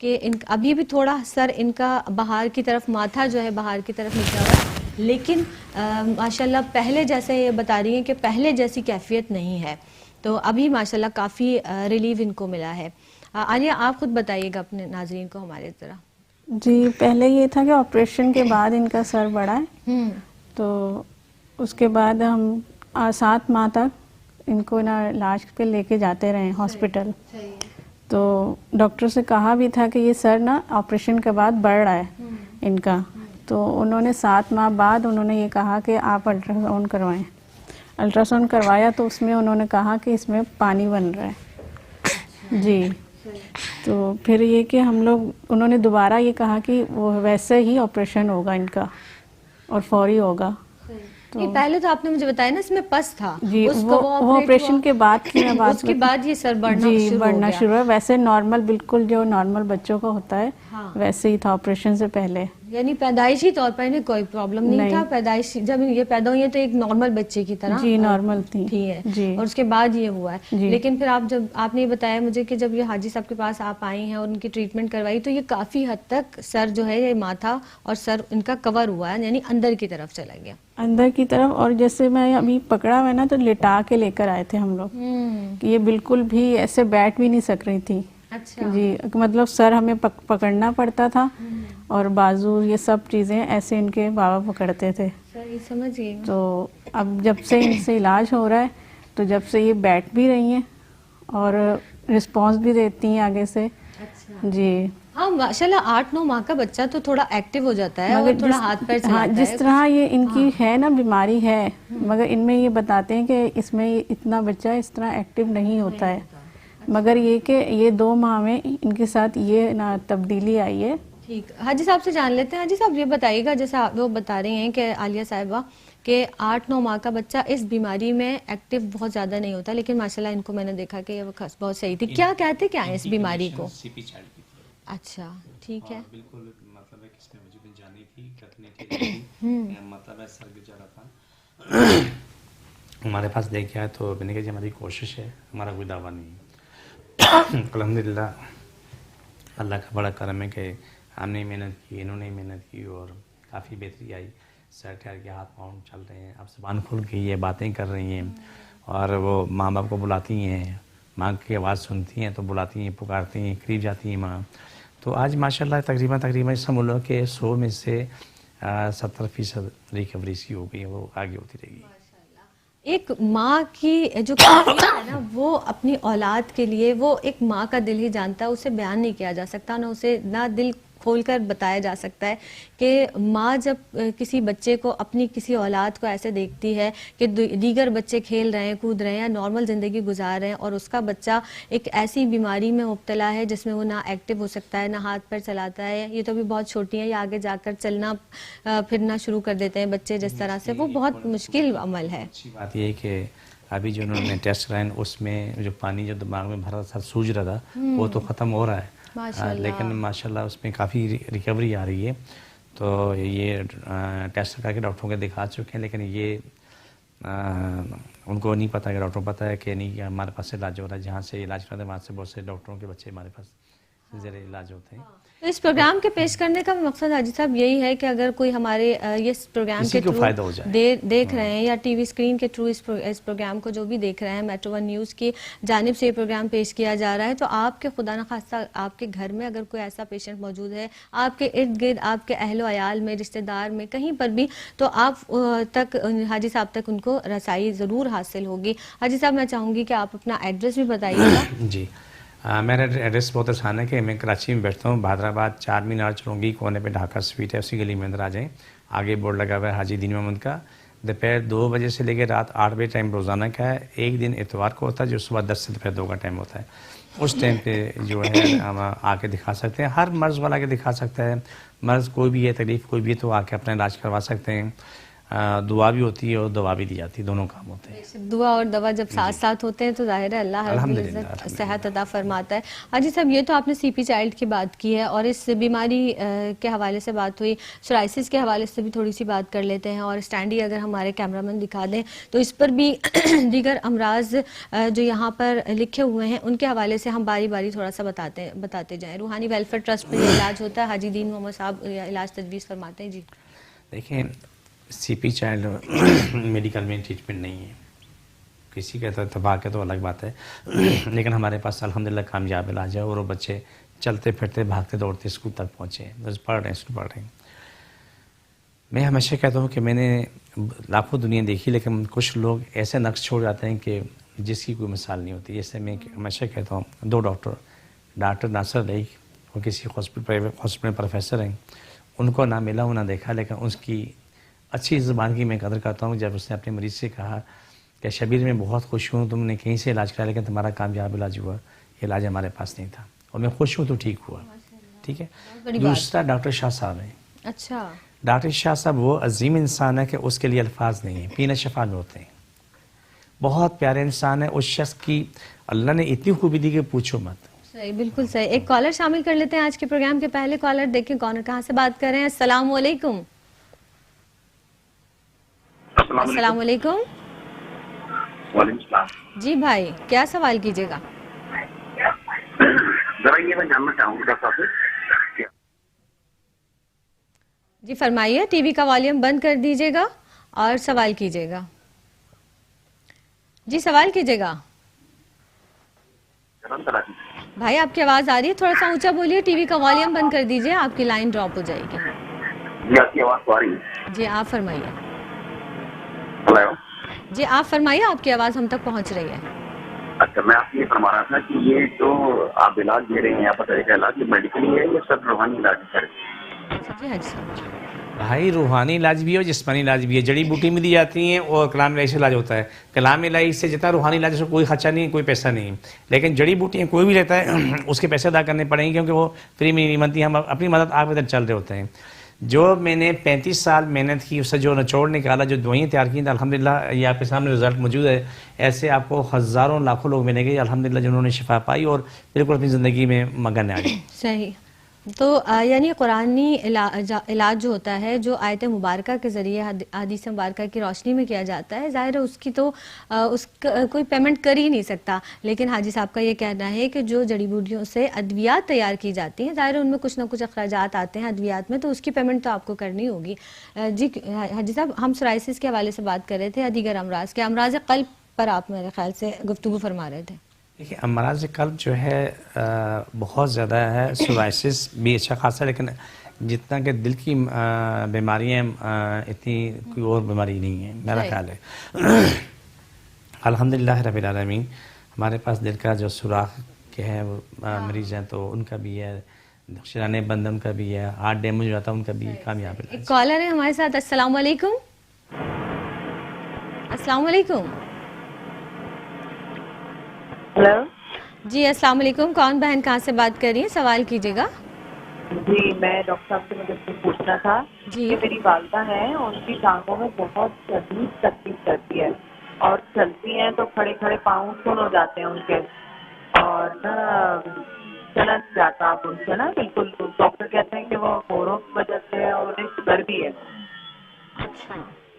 کہ ابھی بھی تھوڑا سر ان کا باہر کی طرف، ماتھا جو ہے باہر کی طرف نکلا ہوا ہے، لیکن ماشاءاللہ پہلے جیسے یہ بتا رہی ہیں کہ پہلے جیسی کیفیت نہیں ہے، تو ابھی ماشاءاللہ کافی ریلیف ان کو ملا ہے. عالیہ آپ خود بتائیے گا اپنے ناظرین کو ہمارے طرح. جی پہلے یہ تھا کہ آپریشن کے بعد ان کا سر بڑا ہے، تو اس کے بعد ہم 7 ماہ تک ان کو نا علاج پہ لے کے جاتے رہے ہاسپٹل. تو ڈاکٹر سے کہا بھی تھا کہ یہ سر نا آپریشن کے بعد بڑھ رہا ہے ان کا، تو انہوں نے 7 ماہ بعد انہوں نے یہ کہا کہ آپ الٹرا ساؤنڈ کروائیں. الٹرا ساؤنڈ کروایا تو اس میں انہوں نے کہا کہ اس میں پانی بن رہا ہے. جی تو پھر یہ کہ ہم لوگ، انہوں نے دوبارہ یہ کہا کہ وہ ویسے ہی آپریشن ہوگا ان کا اور فوری ہوگا. پہلے تو آپ نے مجھے بتایا نا اس میں پس تھا، جی وہ آپریشن کے بعد کی میں بات، اس کے بعد یہ سر بڑھنا شروع ہے. ویسے نارمل، بالکل جو نارمل بچوں کا ہوتا ہے ویسے ہی تھا آپریشن سے پہلے. یعنی پیدائشی طور پر انہیں کوئی پرابلم نہیں تھا، پیدائش جب یہ پیدا ہوئی ہے تو ایک نارمل بچے کی طرح جی نارمل تھی ہے، جی. اور اس کے بعد یہ ہوا ہے. لیکن پھر آپ نے یہ بتایا مجھے کہ جب یہ حاجی صاحب کے پاس آپ آئی ہیں اور ان کی ٹریٹمنٹ کروائی تو یہ کافی حد تک سر جو ہے یہ ماتھا اور سر ان کا کور ہوا ہے، یعنی اندر کی طرف چلا گیا، اندر کی طرف. اور جیسے میں ابھی پکڑا ہوا نا تو لٹا کے لے کر آئے تھے ہم لوگ، کہ یہ بالکل بھی ایسے بیٹھ بھی نہیں سک رہی تھی. اچھا جی مطلب سر ہمیں پکڑنا پڑتا تھا اور بازو یہ سب چیزیں ایسے ان کے بابا پکڑتے تھے. صحیح سمجھ گئی. تو اب جب سے ان سے علاج ہو رہا ہے تو جب سے یہ بیٹھ بھی رہی ہیں اور رسپانس بھی دیتی ہیں آگے سے. جی ہاں ماشاءاللہ 8-9 ماہ کا بچہ تو تھوڑا ایکٹیو ہو جاتا ہے اور تھوڑا ہاتھ پیر چلاتا ہے. جس طرح یہ ان کی ہے نا بیماری ہے، مگر ان میں یہ بتاتے ہیں کہ اس میں اتنا بچہ اس طرح ایکٹیو نہیں ہوتا ہے، مگر یہ کہ یہ 2 ماہ میں ان کے ساتھ یہ نا تبدیلی آئی ہے. ٹھیک، حاجی صاحب سے جان لیتے ہیں. حاجی صاحب یہ بتائیے گا، جیسا وہ بتا رہی ہیں کہ عالیہ صاحبہ کہ 8-9 ماہ کا بچہ اس بیماری میں ایکٹیو بہت زیادہ نہیں ہوتا، لیکن ماشاءاللہ ان کو میں نے دیکھا کہ یہ بہت صحیح تھی. کیا کہتے کیا ہیں اس بیماری کو؟ اچھا ٹھیک ہے. بالکل مطلب ہے کس نے مجھے جانی تھی کرنے کے لیے مطلب ہے سر گر جا رہا تھا، ہمارے پاس لے کے آئے تو میں نے کہا جی ہماری کوشش ہے، ہمارا کوئی دعویٰ نہیں ہے. الحمدللہ اللہ کا بڑا کرم ہے کہ ہم نے محنت کی، انہوں نے محنت کی اور کافی بہتری آئی. سر ٹھہر کے ہاتھ پاؤں چل رہے ہیں، اب زبان کھل کے یہ باتیں کر رہی ہیں اور وہ ماں باپ کو بلاتی ہیں، ماں کی آواز سنتی ہیں تو بلاتی ہیں، پکارتی ہیں، قریب جاتی ہیں ماں. تو آج ماشاءاللہ تقریباً سمجھ لو کہ 100 میں سے 70% ریکوری سی ہو گئی، وہ آگے ہوتی رہے گی. ایک ماں کی جو کیفیت ہے نا وہ اپنی اولاد کے لیے، وہ ایک ماں کا دل ہی جانتا ہے، اسے بیان نہیں کیا جا سکتا، نہ دل کھول کر بتایا جا سکتا ہے کہ ماں جب کسی بچے کو، اپنی کسی اولاد کو ایسے دیکھتی ہے کہ دیگر بچے کھیل رہے ہیں، کود رہے ہیں یا نارمل زندگی گزار رہے ہیں اور اس کا بچہ ایک ایسی بیماری میں مبتلا ہے جس میں وہ نہ ایکٹیو ہو سکتا ہے، نہ ہاتھ پیر چلاتا ہے. یہ تو بھی بہت چھوٹی ہیں، یا آگے جا کر چلنا پھرنا شروع کر دیتے ہیں بچے جس طرح سے، وہ بہت مشکل عمل ہے. اچھی بات یہ ہے کہ ابھی جو انہوں نے ٹیسٹ کرائے اس میں جو پانی جو دماغ میں بھرا تھا، سوج رہا تھا، وہ تو ختم ہو رہا ہے، لیکن ماشاءاللہ اس میں کافی ریکوری آ رہی ہے. تو یہ ٹیسٹ کر کے ڈاکٹروں کے دکھا چکے ہیں، لیکن یہ ان کو نہیں پتا کہ ڈاکٹر کو پتا ہے کہ نہیں کہ ہمارے پاس علاج ہو رہا ہے، جہاں سے علاج کرتے ہیں وہاں سے بہت سے ڈاکٹروں کے بچے ہمارے پاس زیر علاج ہوتے ہیں. تو اس پروگرام کے پیش کرنے کا مقصد حاجی صاحب یہی ہے کہ اگر کوئی ہمارے یہ پروگرام کے تھرو دیکھ رہے ہیں یا ٹی وی اسکرین کے تھرو اس پروگرام کو جو بھی دیکھ رہے ہیں، میٹرو 1 نیوز کی جانب سے یہ پروگرام پیش کیا جا رہا ہے، تو آپ کے خدا نخواستہ آپ کے گھر میں اگر کوئی ایسا پیشنٹ موجود ہے، آپ کے ارد گرد، آپ کے اہل و عیال میں، رشتہ دار میں، کہیں پر بھی، تو آپ تک حاجی صاحب تک ان کو رسائی ضرور حاصل ہوگی. حاجی صاحب میں چاہوں گی کہ آپ اپنا ایڈریس بھی بتائیے گا. جی میرا ایڈریس بہت آسان ہے کہ میں کراچی میں بیٹھتا ہوں، بہادر آباد 4 مینار چرونگی کونے پہ ڈھاکہ سویٹ ہے، اسی گلی میں اندر آ جائیں. آگے بورڈ لگا ہوا ہے حاجی دین محمد کا. دوپہر 2 بجے سے لے کے رات 8 بجے ٹائم روزانہ کا ہے. ایک دن اتوار کو ہوتا ہے جو صبح 10 سے دوپہر 2 کا ٹائم ہوتا ہے. اس ٹائم پہ جو ہے ہم آ کے دکھا سکتے ہیں، ہر مرض والا کے دکھا سکتا ہے. مرض کوئی بھی ہے، تکلیف کوئی بھی ہے تو آ کے اپنا علاج کروا سکتے ہیں. دعا بھی ہوتی ہے اور دوا بھی دی جاتی ہے، دونوں کام ہوتے ہیں۔ دعا اور دوا جب ساتھ ساتھ ہوتے ہیں تو ظاہر ہے اللہ رب العزت صحت عطا فرماتا ہے۔ حاجی صاحب یہ تو آپ نے سی پی چائلڈ کی بات کی ہے، اور اس بیماری کے حوالے سے بات ہوئی، سورائسس کے حوالے سے بھی تھوڑی سی بات کر لیتے ہیں، اور اسٹینڈی اگر ہمارے کیمرہ مین دکھا دیں تو اس پر بھی دیگر امراض جو یہاں پر لکھے ہوئے ہیں ان کے حوالے سے ہم باری باری تھوڑا سا بتاتے جائیں۔ روحانی ویلفیئر ٹرسٹ میں یہ علاج ہوتا ہے، حاجی دین محمد صاحب علاج تجویز فرماتے ہیں۔ جی دیکھیں، سی پی چائلڈ میڈیکل میں ٹریٹمنٹ نہیں ہے، کسی کا اتفاق ہے تو الگ بات ہے، لیکن ہمارے پاس الحمدللہ کامیاب علاج ہے، اور وہ بچے چلتے پھرتے بھاگتے دوڑتے اسکول تک پہنچے ہیں، بس پڑھ رہے ہیں۔ میں ہمیشہ کہتا ہوں کہ میں نے لاکھوں دنیا دیکھی، لیکن کچھ لوگ ایسے نقش چھوڑ جاتے ہیں کہ جس کی کوئی مثال نہیں ہوتی۔ جیسے میں ہمیشہ کہتا ہوں، 2 ڈاکٹر ناصر رئی، وہ کسی ہاسپٹل میں پروفیسر ہیں، ان کو نہ ملا ہوں نہ دیکھا، لیکن اس کی اچھی زبان کی میں قدر کرتا ہوں جب اس نے اپنے مریض سے کہا کہ شبیر میں بہت خوش ہوں، تم نے کہیں سے علاج کرایا لیکن تمہارا کامیاب علاج ہوا، یہ علاج ہمارے پاس نہیں تھا، اور میں خوش ہوں تو ٹھیک ہوا۔ ٹھیک ہے۔ دوسرا ڈاکٹر شاہ صاحب ہیں۔ اچھا، ڈاکٹر شاہ صاحب وہ عظیم انسان ہے کہ اس کے لیے الفاظ نہیں ہیں، پینا شفا میں ہوتے ہیں، بہت پیارے انسان ہے۔ اس شخص کی اللہ نے اتنی خوبی دی کہ پوچھو مت۔ صحیح، بالکل صحیح۔ ایک کالر شامل کر لیتے ہیں آج کے پروگرام کے پہلے کالر، دیکھیں کون کہاں سے بات کر رہے ہیں۔ السلام علیکم۔ السلام علیکم۔ وعلیکم السلام۔ جی بھائی، کیا سوال کیجیے گا؟ ذرا یہ میں جاننا چاہوں گا ڈاکٹر صاحب سے، جی فرمائیے، ٹی وی کا والیوم بند کر دیجیے گا اور سوال کیجیے گا۔ جی سوال کیجیے گا بھائی، آپ کی آواز آ رہی ہے، تھوڑا سا اونچا بولیے، ٹی وی کا والیوم بند کر دیجیے، آپ کی لائن ڈراپ ہو جائے گی۔ جی آپ کی آواز تو آ رہی ہے؟ جی آپ فرمائیے۔ ہلو، جی آپ فرمائیے، آپ کی آواز ہم تک پہنچ رہی ہے۔ اچھا، میں آپ سے یہ فرما رہا تھا کہ یہ جو آپ علاج دے رہے ہیں، آپ بتا رہے کہ علاج یہ میڈیکلی ہے یا سب روحانی علاج ہے؟ جی حاجی صاحب۔ بھائی روحانی علاج بھی ہے اور جسمانی علاج بھی ہے، جڑی بوٹی میں دی جاتی ہیں، اور کلام الہی سے علاج ہوتا ہے۔ کلام الہی سے جتنا روحانی علاج ہے کوئی خرچہ نہیں، کوئی پیسہ نہیں، لیکن جڑی بوٹیاں کوئی بھی لیتا ہے اس کے پیسے ادا کرنے پڑیں گے، کیونکہ وہ فری میں نہیں بنتی، ہم اپنی مدد آپ ادھر چل رہے ہوتے ہیں۔ جو میں نے 35 سال محنت کی، اس سے جو نچوڑ نکالا، جو دوائیں تیار کی، الحمدللہ یہ آپ کے سامنے رزلٹ موجود ہے۔ ایسے آپ کو ہزاروں لاکھوں لوگ ملیں گے الحمدللہ جنہوں نے شفا پائی اور بالکل اپنی زندگی میں مگن آ گئی۔ صحیح، تو یعنی قرآنی علاج جو ہوتا ہے، جو آیت مبارکہ کے ذریعے حدیث مبارکہ کی روشنی میں کیا جاتا ہے، ظاہر ہے اس کی تو کوئی پیمنٹ کر ہی نہیں سکتا، لیکن حاجی صاحب کا یہ کہنا ہے کہ جو جڑی بوٹیوں سے ادویات تیار کی جاتی ہیں، ظاہر ہے ان میں کچھ نہ کچھ اخراجات آتے ہیں ادویات میں، تو اس کی پیمنٹ تو آپ کو کرنی ہوگی۔ جی حاجی صاحب، ہم سورائسس کے حوالے سے بات کر رہے تھے، دیگر امراض کے، امراض قلب پر آپ میرے خیال سے گفتگو فرما رہے تھے۔ دیکھیے، امراض قلب جو ہے بہت زیادہ ہے، سورائسس بھی اچھا خاصا ہے، لیکن جتنا کہ دل کی بیماریاں اتنی کوئی اور بیماری نہیں ہے میرا خیال ہے۔ الحمدللہ رب العالمین، ہمارے پاس دل کا جو سوراخ کے ہیں وہ مریض ہیں، تو ان کا بھی ہے، شرانے بندن کا بھی ہے، ہارٹ ڈیمیج ہو جاتا ہے ان کا بھی کامیاب ہے۔ ایک کالر ہے ہمارے ساتھ۔ السلام علیکم۔ السلام علیکم۔ ہلو، جی السلام علیکم، کون بہن کہاں سے بات کر رہی ہیں؟ سوال کیجیے گا۔ جی میں ڈاکٹر صاحب سے مجھے کچھ پوچھنا تھا جی۔ کہ میری والدہ ہیں، ان کی ٹانگوں میں بہت شدید تکلیف کرتی ہے، اور چلتی ہیں تو کھڑے کھڑے پاؤں سن ہو جاتے ہیں ان کے، اور نا چلا نہیں جاتا آپ ان سے نا بالکل۔ ڈاکٹر کہتے ہیں کہ وہ گھوڑوں کی وجہ سے ہے، اور انہیں شوگر بھی ہے۔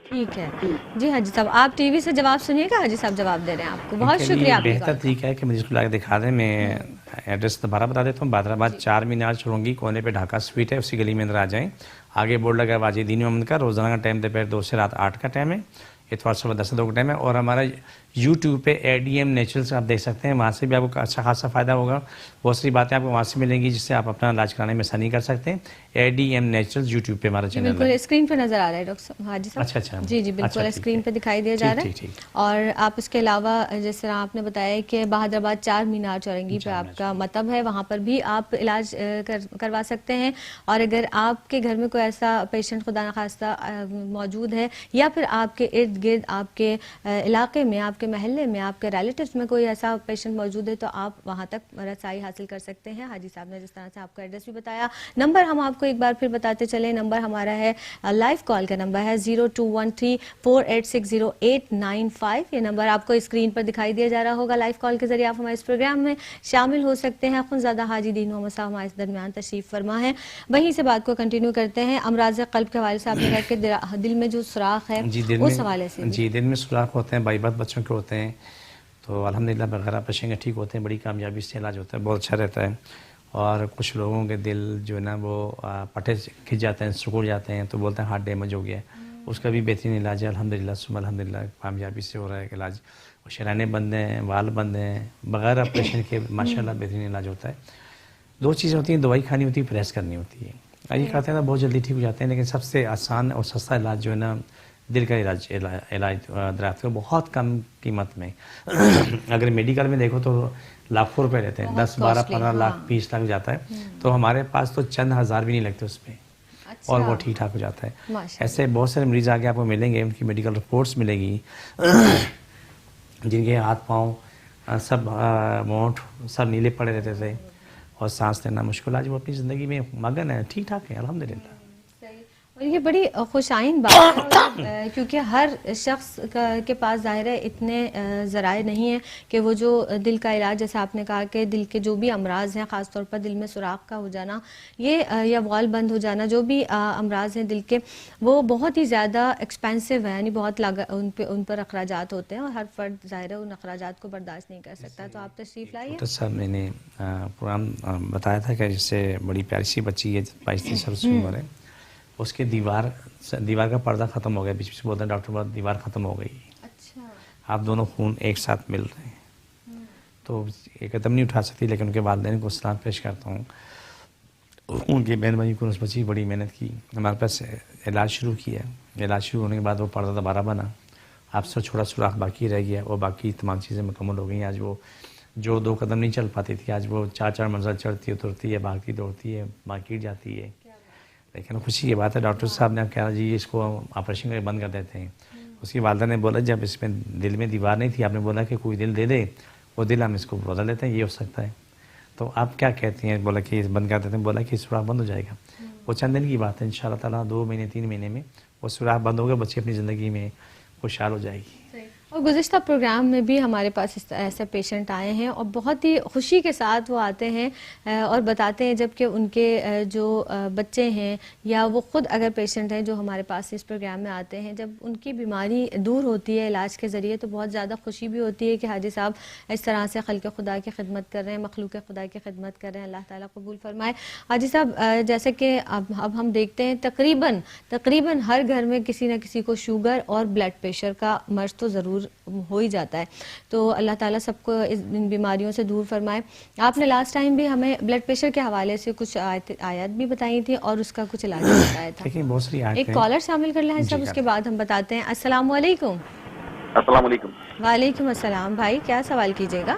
ٹھیک ہے جی حاجی صاحب، آپ ٹی وی سے جواب سنیے گا، حاجی صاحب جواب دے رہے ہیں آپ کو۔ بہت شکریہ آپ بہتر طریقہ ہے کہ مجھے اس کو لا کے دکھا دیں۔ میں ایڈریس دوبارہ بتا دیتا ہوں، بادرآباد 4 مینار چورنگی کونے پہ ڈھاکہ سویٹ ہے، اسی گلی میں اندر آ جائیں۔ آگے بورڈ لگا واجد دین محمد کا، روزانہ کا ٹائم دوپہر 2 سے رات 8 کا ٹائم ہے، اتوار صبح 10 سے 2 کا ٹائم ہے، اور ہمارا یوٹیوب پہ ADM نیچرلس آپ دیکھ سکتے ہیں، وہاں سے بھی آپ کو اچھا خاصا فائدہ ہوگا، بہت ساری باتیں آپ کو وہاں سے ملیں گی جس سے آپ اپنا علاج کرانے میں آسانی کر سکتے ہیں۔ ADM نیچرلس یوٹیوب پہ ہمارا چینل ہے۔ بالکل اسکرین پہ نظر آ رہا ہے ڈاکٹر صاحب، حاجی صاحب۔ اچھا اچھا جی جی بالکل اسکرین پہ دکھائی دیا جا رہا ہے۔ اور آپ اس کے علاوہ جس طرح آپ نے بتایا کہ بہادرآباد 4 مینار چورنگی پہ آپ کا مطب ہے، وہاں پر بھی آپ علاج کروا سکتے ہیں، اور اگر آپ کے گھر میں کوئی ایسا پیشنٹ خدا نخواستہ موجود ہے، یا پھر آپ کے ارد گرد آپ کے علاقے میں آپ کے کے محلے میں آپ کے ریلیٹیوز میں کوئی ایسا پیشنٹ موجود ہے تو آپ وہاں تک رسائی حاصل کر سکتے ہیں. حاجی صاحب نے جس طرح سے آپ کا ایڈریس بھی بتایا. نمبر ہم آپ کو ایک بار پھر بتاتے چلیں. نمبر ہمارا ہے لائیو کال کا نمبر ہے 0213486085. یہ نمبر آپ کو اسکرین پر دکھائی دیا جا رہا ہوگا. لائیو کال کے ذریعے آپ ہمارے اس پروگرام میں شامل ہو سکتے ہیں. خونزادہ حاجی دین محمد صاحب ہمارے اس درمیان تشریف فرما ہے. وہیں سے بات کو کنٹینیو کرتے ہیں. امراض قلب کے حوالے سے آپ نے کہا کہ دل میں جو سوراخ ہے اس حوالے سے جی دل میں سوراخ ہوتے ہیں، بائی برتھ بچوں کے ہوتے ہیں، تو الحمدللہ بغیر آپریشن کے ٹھیک ہوتے ہیں. بڑی کامیابی سے علاج ہوتا ہے، بہت اچھا رہتا ہے. اور کچھ لوگوں کے دل جو ہے نا وہ پٹھے کھنچ جاتے ہیں، سکڑ جاتے ہیں، تو بولتے ہیں ہارٹ ڈیمیج ہو گیا ہے. اس کا بھی بہترین علاج ہے الحمدللہ. ثم الحمدللہ کامیابی سے ہو رہا ہے علاج. شرائنیں بند ہیں، وال بند ہیں، بغیر آپریشن کے ماشاءاللہ بہترین علاج ہوتا ہے. دو چیزیں ہوتی ہیں، دوائی کھانی ہوتی ہے، پریس کرنی ہوتی ہے. یہ کہتے ہیں نا بہت جلدی ٹھیک ہو جاتے ہیں، لیکن سب سے آسان اور سستا علاج جو ہے نا دل کا علاج دریافت کرو بہت کم قیمت میں. اگر میڈیکل میں دیکھو تو لاکھوں روپے لیتے ہیں، 10 12 15 لاکھ 20 لاکھ جاتا ہے. تو ہمارے پاس تو چند ہزار بھی نہیں لگتے اس پہ، اور وہ ٹھیک ٹھاک ہو جاتا ہے. ایسے بہت سارے مریض آگے آپ کو ملیں گے، ان کی میڈیکل رپورٹس ملے گی، جن کے ہاتھ پاؤں سب مونٹ سب نیلے پڑے رہتے تھے اور سانس لینا مشکل. آج وہ اپنی زندگی میں مگن ہے، ٹھیک ٹھاک ہے الحمدللہ. اور یہ بڑی خوش آئند بات ہے کیونکہ ہر شخص کے پاس ظاہر ہے اتنے ذرائع نہیں ہیں کہ وہ جو دل کا علاج، جیسے آپ نے کہا کہ دل کے جو بھی امراض ہیں، خاص طور پر دل میں سوراخ کا ہو جانا یہ یا وال بند ہو جانا، جو بھی امراض ہیں دل کے، وہ بہت ہی زیادہ ایکسپینسو ہیں، یعنی بہت ان پر اخراجات ہوتے ہیں اور ہر فرد ظاہر ہے ان اخراجات کو برداشت نہیں کر سکتا. تو آپ تشریف لائیے. ڈاکٹر صاحب میں نے پروگرام بتایا تھا کہ جس سے بڑی پیاری سی بچی ہے 22-23 سال کی عمر ہے، اس کے دیوار کا پردہ ختم ہو گیا. بیچ سے بولتے ہیں ڈاکٹر بات دیوار ختم ہو گئی. اچھا. آپ دونوں خون ایک ساتھ مل رہے ہیں، تو یہ قدم نہیں اٹھا سکتی، لیکن ان کے والدین کو سلام پیش کرتا ہوں. ان کی بہن بھائی کو اس بچی بڑی محنت کی، ہمارے پاس علاج شروع کیا. علاج شروع ہونے کے بعد وہ پردہ دوبارہ بنا. آپ سے چھوٹا سوراخ باقی رہ گیا، وہ باقی تمام چیزیں مکمل ہو گئی. آج وہ جو 2 قدم نہیں چل پاتی تھی، آج وہ 4 منزل چڑھتی اترتی ہے، بھاگتی دوڑتی ہے، مارکیٹ جاتی ہے. لیکن خوشی کی بات ہے ڈاکٹر صاحب نے کہا جی اس کو آپریشن کر کے بند کر دیتے ہیں. اس کی والدہ نے بولا جب اس میں دل میں دیوار نہیں تھی، آپ نے بولا کہ کوئی دل دے دے، وہ دل ہم اس کو بدل لیتے ہیں، یہ ہو سکتا ہے. تو آپ کیا کہتی ہیں؟ بولا کہ بند کر دیتے ہیں. بولا کہ سوراخ بند ہو جائے گا. وہ چند دن کی بات ہے، انشاءاللہ تعالیٰ 2 مہینے 3 مہینے میں وہ سوراخ بند ہوگا، بچی اپنی زندگی میں خوشحال ہو جائے گی. اور گزشتہ پروگرام میں بھی ہمارے پاس ایسے پیشنٹ آئے ہیں اور بہت ہی خوشی کے ساتھ وہ آتے ہیں اور بتاتے ہیں، جبکہ ان کے جو بچے ہیں یا وہ خود اگر پیشنٹ ہیں جو ہمارے پاس اس پروگرام میں آتے ہیں، جب ان کی بیماری دور ہوتی ہے علاج کے ذریعے تو بہت زیادہ خوشی بھی ہوتی ہے کہ حاجی صاحب اس طرح سے خلق خدا کی خدمت کر رہے ہیں، مخلوق خدا کی خدمت کر رہے ہیں. اللہ تعالیٰ قبول فرمائے. حاجی صاحب جیسے کہ اب ہم دیکھتے ہیں تقریباً ہر گھر میں کسی نہ کسی کو شوگر اور بلڈ پریشر کا مرض تو ضرور ہو ہی جاتا ہے. تو اللہ تعالیٰ سب کو ان بیماریوں سے دور فرمائے. آپ نے لاسٹ ٹائم بھی ہمیں بلڈ پریشر کے حوالے سے کچھ آیات بھی بتائی تھی اور اس کا کچھ علاج بتایا تھا. ایک کالر شامل کر لیں سب، اس کے بعد ہم بتاتے ہیں. السلام علیکم. السلام علیکم. وعلیکم السلام. بھائی کیا سوال کیجیے گا؟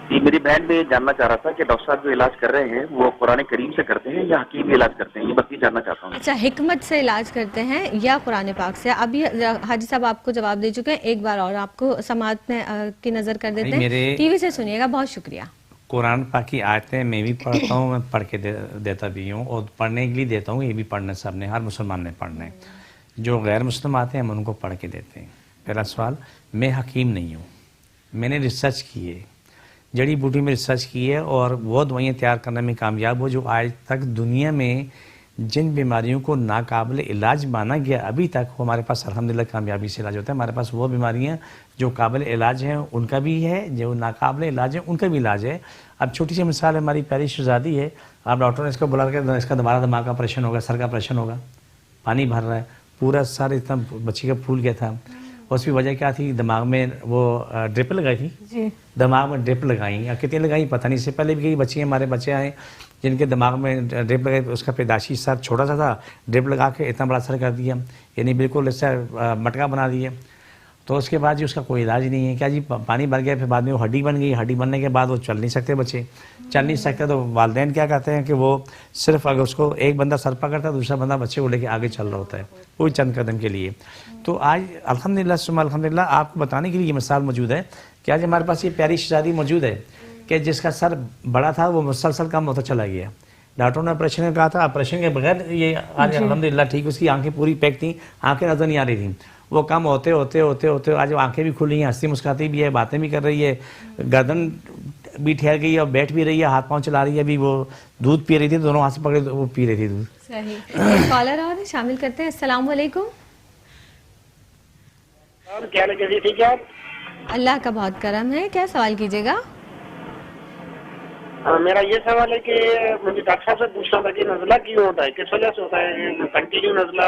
جی میری بہن میں جاننا چاہ رہا تھا کہ ڈاکٹر صاحب جو علاج کر رہے ہیں وہ قرآن کریم سے کرتے ہیں یا حکیمی علاج کرتے ہیں، یہ بس یہ جاننا چاہتا ہوں. اچھا، حکمت سے علاج کرتے ہیں یا قرآن پاک سے؟ ابھی حاجی صاحب آپ کو جواب دے چکے ہیں، ایک بار اور آپ کو سماعت میں کی نظر کر دیتے ہیں. ٹی وی سے سنیے گا. بہت شکریہ. قرآن پاک کی آیتیں میں بھی پڑھتا ہوں، میں پڑھ کے دیتا بھی ہوں اور پڑھنے کے لیے دیتا ہوں. یہ بھی پڑھنا سب نے، ہر مسلمان نے پڑھنا ہے. جو غیر مسلم آتے ہیں ہم ان کو پڑھ کے دیتے ہیں. پہلا سوال، میں حکیم نہیں ہوں، میں نے ریسرچ کی ہے، جڑی بوٹی میں ریسرچ کی ہے اور وہ دوائیں تیار کرنے میں کامیاب ہو جو آج تک دنیا میں جن بیماریوں کو ناقابل علاج مانا گیا ابھی تک وہ ہمارے پاس الحمدللہ کامیابی سے علاج ہوتا ہے. ہمارے پاس وہ بیماریاں جو قابل علاج ہیں ان کا بھی ہے، جو ناقابل علاج ہیں ان کا بھی علاج ہے. اب چھوٹی سی مثال ہماری پیاری شہزادی ہے، آپ ڈاکٹر نے اس کو بلا کے اس کا دوبارہ دماغ کا آپریشن ہوگا، سر کا آپریشن ہوگا، پانی بھر رہا ہے، پورا سر اتنا بچی کا پھول گیا تھا. اس کی وجہ کیا تھی؟ دماغ میں وہ ڈرپ لگائی تھی جی، دماغ میں ڈرپ لگائیں، یا کتنی لگائیں پتہ نہیں. اس سے پہلے بھی کئی بچے ہمارے بچے آئے جن کے دماغ میں ڈرپ لگائی، اس کا پیدائشی سر چھوٹا سا تھا، ڈرپ لگا کے اتنا بڑا سر کر دیا، یعنی بالکل اس سے مٹکا بنا دیا. تو تو اس کے بعد جی اس کا کوئی علاج نہیں ہے. کیا جی پانی بھر گیا, پھر بعد میں وہ ہڈی بن گئی, ہڈی بننے کے بعد وہ چل نہیں سکتے بچے, چل نہیں سکتے. تو والدین کیا کہتے ہیں کہ وہ صرف اگر اس کو ایک بندہ سر پکڑتا ہے دوسرا بندہ بچے کو لے کے آگے چل رہا ہوتا ہے کوئی چند قدم کے لیے. تو آج الحمدللہ ثم الحمدللہ آپ کو بتانے کے لیے یہ مثال موجود ہے کہ آج ہمارے پاس یہ پیاری شہزادی موجود ہے کہ جس کا سر بڑا تھا وہ مسلسل کم ہوتا چلا گیا. ڈاکٹروں نے آپریشن میں کہا تھا, آپریشن کے بغیر یہ آج الحمدللہ ٹھیک, اس کی آنکھیں پوری پیک تھیں, آنکھیں نظر نہیں آ رہی تھیں. وہ کم ہوتے ہوتے ہوتے ہوتے آج آنکھیں بھی کھل رہی ہیں, ہنستی مسکراتی بھی ہے, باتیں بھی کر رہی ہے, گردن بھی ٹھہر گئی ہے اور بیٹھ بھی رہی ہے, ہاتھ پاؤں چلا رہی ہے. ابھی وہ دودھ پی رہی تھی, دونوں ہاتھ سے پکڑے وہ پی رہی تھی دودھ. صحیح. کالر اور شامل کرتے ہیں. السلام علیکم. کیا لگے ٹھیک ہے آپ؟ اللہ کا بہت کرم ہے. کیا سوال کیجیے گا؟ میرا یہ سوال ہے کہ مجھے ڈاکٹر صاحب سے پوچھنا تھا کہ نزلہ کیوں ہوتا ہے, کس وجہ سے ہوتا ہے؟ کنٹینیو نزلہ,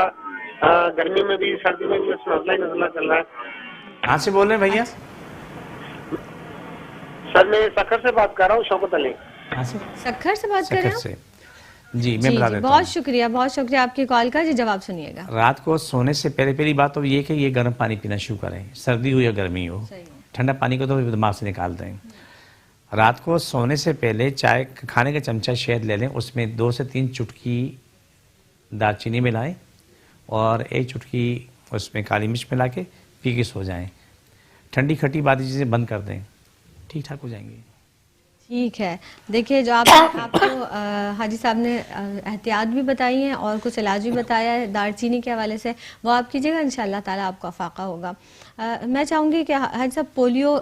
گرمی میں بھی سردی میں بھی نزلہ ہی نزلہ چل رہا ہے. کہاں سے بول رہے ہیں بھیا؟ سر میں سکھر سے بات کر رہا ہوں, شوکت علی. کہاں سے؟ سکھر سے بات کر رہے ہیں؟ جی میں بتا دیتا ہوں. بہت شکریہ, بہت شکریہ آپ کی کال کا. جی جواب سنیے گا. رات کو سونے سے پہلی بات تو یہ کہ یہ گرم پانی پینا شروع کریں, سردی ہو یا گرمی ہو. ٹھنڈا پانی کو تو دماغ سے نکال دیں. رات کو سونے سے پہلے چائے کھانے کا چمچہ شہد لے لیں, اس میں 2 سے 3 چٹکی دار چینی ملائیں اور 1 چٹکی اس میں کالی مرچ ملا کے پی کے سو جائیں. ٹھنڈی کھٹی باقی چیزیں بند کر دیں, ٹھیک ٹھاک ہو جائیں گے. ٹھیک ہے. دیکھیے جو آپ کو حاجی صاحب نے احتیاط بھی بتائی ہیں اور کچھ علاج بھی بتایا ہے دار چینی کے حوالے سے, وہ آپ کیجیے گا, انشاءاللہ تعالیٰ آپ کو افاقہ ہوگا. میں چاہوں گی کہ حاجی صاحب پولیو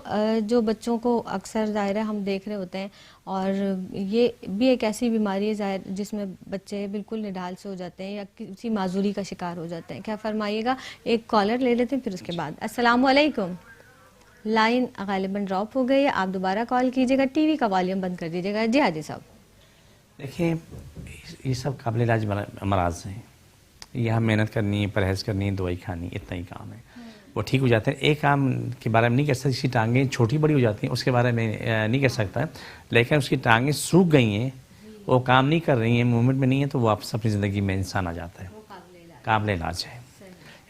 جو بچوں کو اکثر ظاہر ہے ہم دیکھ رہے ہوتے ہیں, اور یہ بھی ایک ایسی بیماری ہے ظاہر جس میں بچے بالکل نڈال سے ہو جاتے ہیں یا کسی معذوری کا شکار ہو جاتے ہیں. کیا فرمائیے گا؟ ایک کالر لے لیتے ہیں پھر اس کے بعد. السلام علیکم. لائن غالباً ڈراپ ہو گئی ہے, آپ دوبارہ کال کیجیے گا. ٹی وی کا والیوم بند کر دیجیے گا. جی حاجی صاحب. دیکھیں یہ سب قابل علاج امراض ہیں, یہاں محنت کرنی ہے, پرہیز کرنی ہے, دوائی کھانی, اتنا ہی کام ہے, وہ ٹھیک ہو جاتے ہیں. ایک کام کے بارے میں نہیں کہہ سکتا, اس کی ٹانگیں چھوٹی بڑی ہو جاتی ہیں, اس کے بارے میں نہیں کہہ سکتا, لیکن اس کی ٹانگیں سوکھ گئی ہیں, وہ کام نہیں کر رہی ہیں, موومنٹ میں نہیں ہے, تو وہ واپس اپنی زندگی میں انسان آ جاتا ہے. قابل علاج ہے.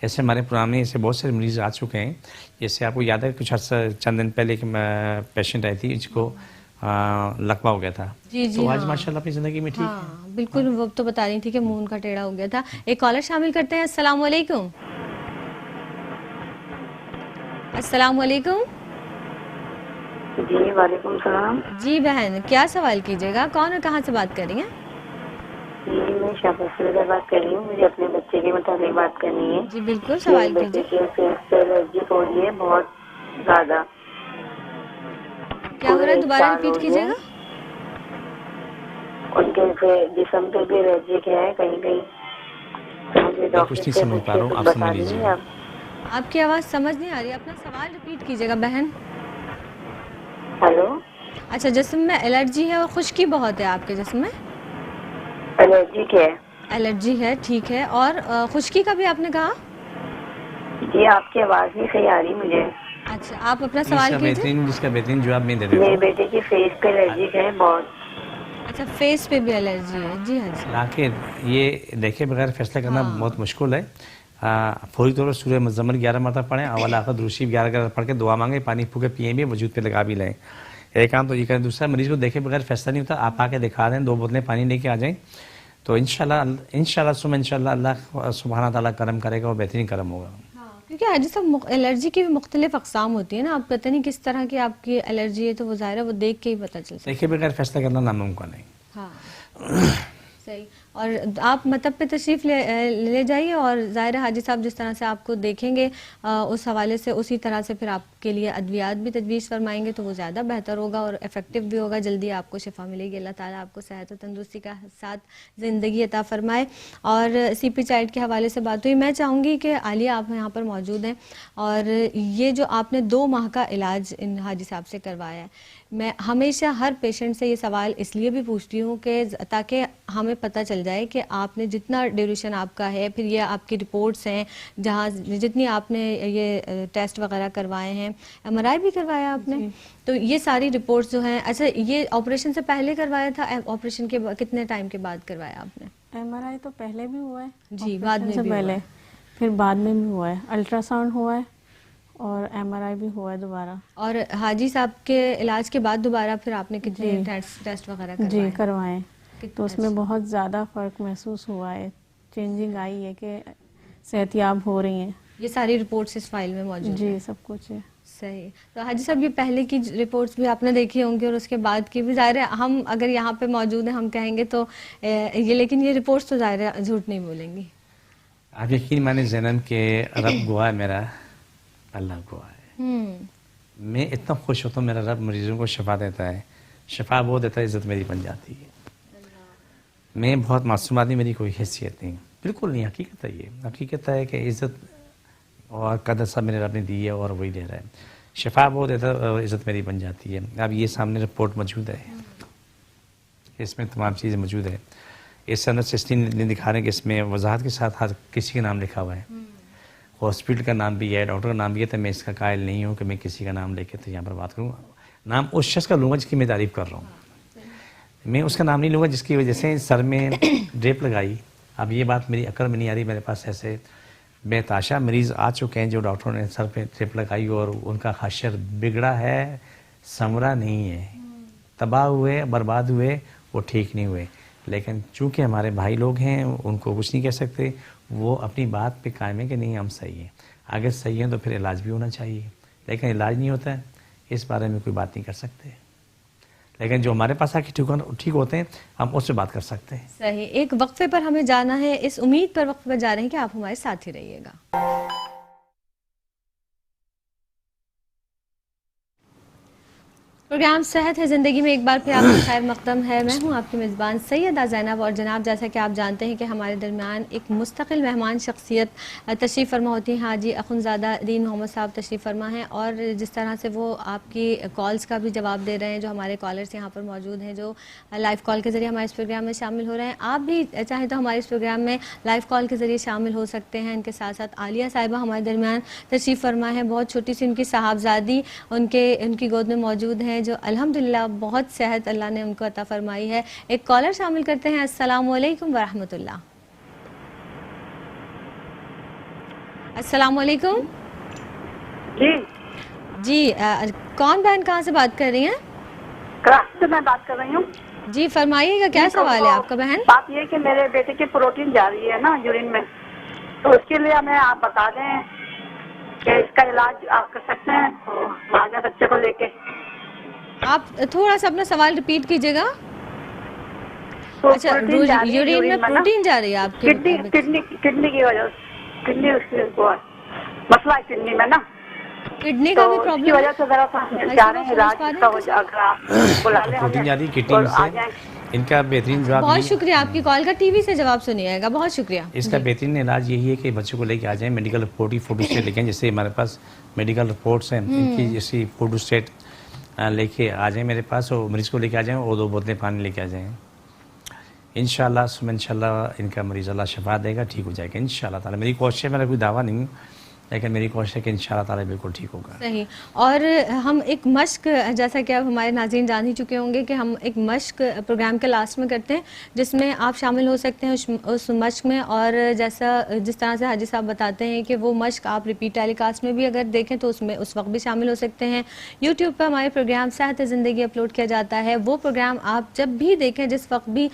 ایسے ہمارے پرانے ایسے بہت سے مریض آ چکے ہیں. جیسے آپ کو یاد ہے کچھ عرصہ چند دن پہلے ایک پیشنٹ آئی تھی, جس کو لقوہ ہو گیا تھا, تو آج ماشاءاللہ اپنی زندگی میں ٹھیک ہے. بالکل, وہ تو بتا رہی تھی کہ منہ ان کا ٹیڑھا ہو گیا تھا. ایک کالر شامل کرتے ہیں. السلام علیکم. السلام علیکم. جی وعلیکم السلام. جی بہن, کیا سوال کیجیے گا؟ کون اور کہاں سے بات کر رہی ہیں؟ جی میں شاہباز سے بات کر رہی ہوں, مجھے اپنے بچے کے متعلق بات کرنی ہے. جی بالکل, سوال کیجیے. فیس پہ الرجی ہو رہی ہے بہت زیادہ. کیا ہو رہا ہے؟ دوبارہ ریپیٹ کیجیے گا. ان کے جسم پہ بھی الرجی کیا ہے کہیں کہیں. کچھ نہیں سمجھ پا رہا ہوں, آپ سمجھ لیجیے. آپ کی آواز سمجھ نہیں آ رہی ہے, اپنا سوال ریپیٹ کیجیے گا بہن. ہیلو. اچھا, جسم میں الرجی ہے اور خشکی بہت ہے آپ کے جسم میں. الرجی کیا ہے؟ الرجی ہے, ٹھیک ہے. اور خشکی کا بھی آپ نے کہا؟ جی آپ کی آواز نہیں صحیح آ رہی مجھے. اچھا, آپ اپنا سوال کیجیے. جس کا بہترین جواب میں دے دیتا ہوں. میرے بیٹے کی فیس پہ الرجی ہے بہت. اچھا, فیس پہ بھی الرجی ہے. جی ہاں جی. راکب یہ دیکھے بغیر فیصلہ کرنا بہت مشکل ہے. فوری طور پر سورہ مزمل 11 مرتبہ پڑھیں, اول آخر درود شریف 11 پڑھ کے دعا مانگیں, پانی پھو کے پئیں بھی, وجود پہ لگا بھی لیں. ایک کام تو یہ کریں. دوسرا, مریض کو دیکھے بغیر فیصلہ نہیں ہوتا, آپ آ کے دکھا دیں, 2 بوتلیں پانی لے کے آ جائیں, تو انشاءاللہ اللہ سبحانہ تعالیٰ کرم کرے گا, اور بہترین کرم ہوگا. کیونکہ حاجی صاحب الرجی کی بھی مختلف اقسام ہوتی ہیں نا, آپ پتہ نہیں کس طرح کی آپ کی الرجی ہے, تو وہ ظاہر ہے وہ دیکھ کے ہی پتہ چلتا ہے. دیکھے بغیر فیصلہ کرنا ناممکن ہے. ہاں صحیح. اور آپ مطب پہ تشریف لے جائیے, اور ظاہر حاجی صاحب جس طرح سے آپ کو دیکھیں گے اس حوالے سے اسی طرح سے پھر آپ کے لیے ادویات بھی تجویز فرمائیں گے, تو وہ زیادہ بہتر ہوگا اور افیکٹو بھی ہوگا. جلدی آپ کو شفا ملے گی. اللہ تعالیٰ آپ کو صحت و تندرستی کا ساتھ زندگی عطا فرمائے. اور سی پی چائلڈ کے حوالے سے بات ہوئی, میں چاہوں گی کہ عالیہ آپ یہاں پر موجود ہیں, اور یہ جو آپ نے 2 ماہ کا علاج ان حاجی صاحب سے کروایا ہے, میں ہمیشہ ہر پیشنٹ سے یہ سوال اس لیے بھی پوچھتی ہوں کہ تاکہ ہمیں پتہ چل جائے کہ آپ نے جتنا ڈیوریشن آپ کا ہے, پھر یہ آپ کی رپورٹس ہیں, جہاں جتنی آپ نے یہ ٹیسٹ وغیرہ کروائے ہیں, MRI بھی کروایا آپ نے, تو یہ ساری رپورٹس جو ہیں. اچھا, یہ آپریشن سے پہلے کروایا تھا, آپریشن کے کتنے ٹائم کے بعد کروایا آپ نے؟ MRI تو پہلے بھی ہوا ہے, جی بعد میں بھی پہلے, پھر بعد میں بھی ہوا ہے, الٹرا ساؤنڈ ہوا ہے, اور MRI بھی ہوا ہے دوبارہ. اور حاجی صاحب کے علاج کے بعد دوبارہ پھر آپ نے کتنے ٹیسٹ وغیرہ کروائے؟ جی کروائے, تو اس میں بہت زیادہ فرق محسوس ہوا ہے, چینجنگ آئی ہے کہ صحت یاب ہو رہی ہیں. یہ ساری رپورٹس اس فائل میں موجود ہیں؟ جی سب کچھ ہے. صحیح. تو حاجی صاحب یہ پہلے کی رپورٹس بھی آپ نے دیکھی ہوں گی اور اس کے بعد کی بھی, ظاہر ہے ہم اگر یہاں پہ موجود ہیں ہم کہیں گے تو یہ, لیکن یہ رپورٹس تو ظاہر ہے جھوٹ نہیں بولیں گی. آپ یقین مانے زینب کہ رب گواہ ہے میرا, اللہ گواہ ہے, میں اتنا خوش ہوتا ہوں میرا رب مریضوں کو شفا دیتا ہے, شفا وہ دیتا ہے, عزت میری بن جاتی ہے. میں بہت معصوم آدمی, میری کوئی حیثیت نہیں, بالکل نہیں, حقیقت ہے, یہ حقیقت ہے کہ عزت اور قدر سب میرے رب نے دی ہے اور وہی دے رہا ہے. شفا وہ دیتا ہے اور عزت میری بن جاتی ہے. اب یہ سامنے رپورٹ موجود ہے, اس میں تمام چیزیں موجود ہے. اس اندر سسٹین دکھا رہے ہیں کہ اس میں وضاحت کے ساتھ ہر کسی کا نام لکھا ہوا ہے, ہاسپٹل کا نام بھی ہے, ڈاکٹر کا نام بھی ہے. تو میں اس کا قائل نہیں ہوں کہ میں کسی کا نام لے کے تو یہاں پر بات کروں. نام اس شخص کا لوں گا جس کی میں تعریف کر رہا ہوں, میں اس کا نام نہیں لوں گا جس کی وجہ سے سر میں ڈریپ لگائی. اب یہ بات میری عقل میں نہیں آ رہی, میرے پاس ایسے بے تاشا مریض آ چکے ہیں جو ڈاکٹروں نے سر پہ ڈریپ لگائی اور ان کا حشر بگڑا ہے, سنورا نہیں ہے, تباہ ہوئے, برباد ہوئے, وہ ٹھیک نہیں ہوئے. لیکن چونکہ ہمارے بھائی لوگ ہیں ان کو کچھ نہیں کہہ سکتے, وہ اپنی بات پہ قائم ہے کہ نہیں ہم صحیح ہیں. اگر صحیح ہیں تو پھر علاج بھی ہونا چاہیے, لیکن علاج نہیں ہوتا ہے اس بارے میں کوئی بات نہیں کر سکتے. لیکن جو ہمارے پاس آ کے ٹھیک ہوتے ہیں ہم اس سے بات کر سکتے ہیں. صحیح. ایک وقفے پر ہمیں جانا ہے, اس امید پر وقفے پر جا رہے ہیں کہ آپ ہمارے ساتھ ہی رہیے گا. پروگرام صحت ہے زندگی میں ایک بار پھر آپ کا خیر مقدم ہے. میں ہوں آپ کی میزبان سیدہ زینب. اور جناب جیسا کہ آپ جانتے ہیں کہ ہمارے درمیان ایک مستقل مہمان شخصیت تشریف فرما ہوتی ہیں, حاجی اخندزادہ دین محمد صاحب تشریف فرما ہیں. اور جس طرح سے وہ آپ کی کالز کا بھی جواب دے رہے ہیں, جو ہمارے کالرز یہاں پر موجود ہیں جو لائیو کال کے ذریعے ہمارے اس پروگرام میں شامل ہو رہے ہیں, آپ بھی چاہیں تو ہمارے اس پروگرام میں لائیو کال کے ذریعے شامل ہو سکتے ہیں. ان کے ساتھ ساتھ عالیہ صاحبہ ہمارے درمیان تشریف فرما ہے, بہت چھوٹی سی ان کی صاحبزادی ان کی گود میں موجود ہیں, جو الحمدللہ بہت صحت اللہ نے ان کو عطا فرمائی ہے. ایک کالر شامل کرتے ہیں. السلام علیکم ورحمۃ اللہ. السلام علیکم. جی کون بہن کہاں سے بات کر رہی ہیں؟ کراچی سے میں بات کر رہی ہوں. جی فرمائیے گا, کیا سوال ہے آپ کا بہن؟ بات یہ کہ میرے بیٹے کی پروٹین جا رہی ہے نا یورین میں, تو اس کے لیے ہمیں آپ بتا دیں کہ اس کا علاج آپ کر سکتے ہیں تو آگے بچے کو لے کے. آپ تھوڑا سا اپنا سوال ریپیٹ کیجیے گا. اچھا, یورین میں پروٹین جا رہی ہے آپ کی؟ کڈنی کی وجہ سے, کڈنی اس کی مسئلہ ہے کڈنی میں نا, کڈنی کا بھی پرابلم کی وجہ سے ذرا سا جا رہے ہیں علاج کا بلا لیں پروٹین جا رہی ہے کڈنی سے. ان کا بہترین جواب, بہت شکریہ آپ کی کال کا, ٹی وی سے جواب سنیے گا, بہت شکریہ. اس کا بہترین علاج یہی ہے کہ بچوں کو لے کے آ جائیں, میڈیکل رپورٹ ہی فوٹو اسٹیٹ لے کے, جیسے ہمارے پاس میڈیکل رپورٹس ہیں ان کی جیسی فوٹو اسٹیٹ لے کے آ جائیں میرے پاس, اور مریض کو لے کے آ جائیں اور 2 بوتلیں پانی لے کے آ جائیں. انشاءاللہ ان کا مریض اللہ شفا دے گا, ٹھیک ہو جائے گا انشاءاللہ تعالی. میری کوشش ہے, میرا کوئی دعویٰ نہیں, لیکن میری کوشش ہے کہ انشاءاللہ تعالی بالکل ٹھیک ہوگا. صحیح. اور ہم ایک مشق, جیسا کہ اب ہمارے ناظرین جان ہی چکے ہوں گے کہ ہم ایک مشق پروگرام کے لاسٹ میں کرتے ہیں, جس میں آپ شامل ہو سکتے ہیں اس مشق میں. اور جس طرح سے حاجی صاحب بتاتے ہیں کہ وہ مشق آپ ریپیٹ ٹیلی کاسٹ میں بھی اگر دیکھیں تو اس میں اس وقت بھی شامل ہو سکتے ہیں. یوٹیوب پہ ہمارے پروگرام صحت زندگی اپلوڈ کیا جاتا ہے, وہ پروگرام آپ جب بھی دیکھیں جس وقت بھی,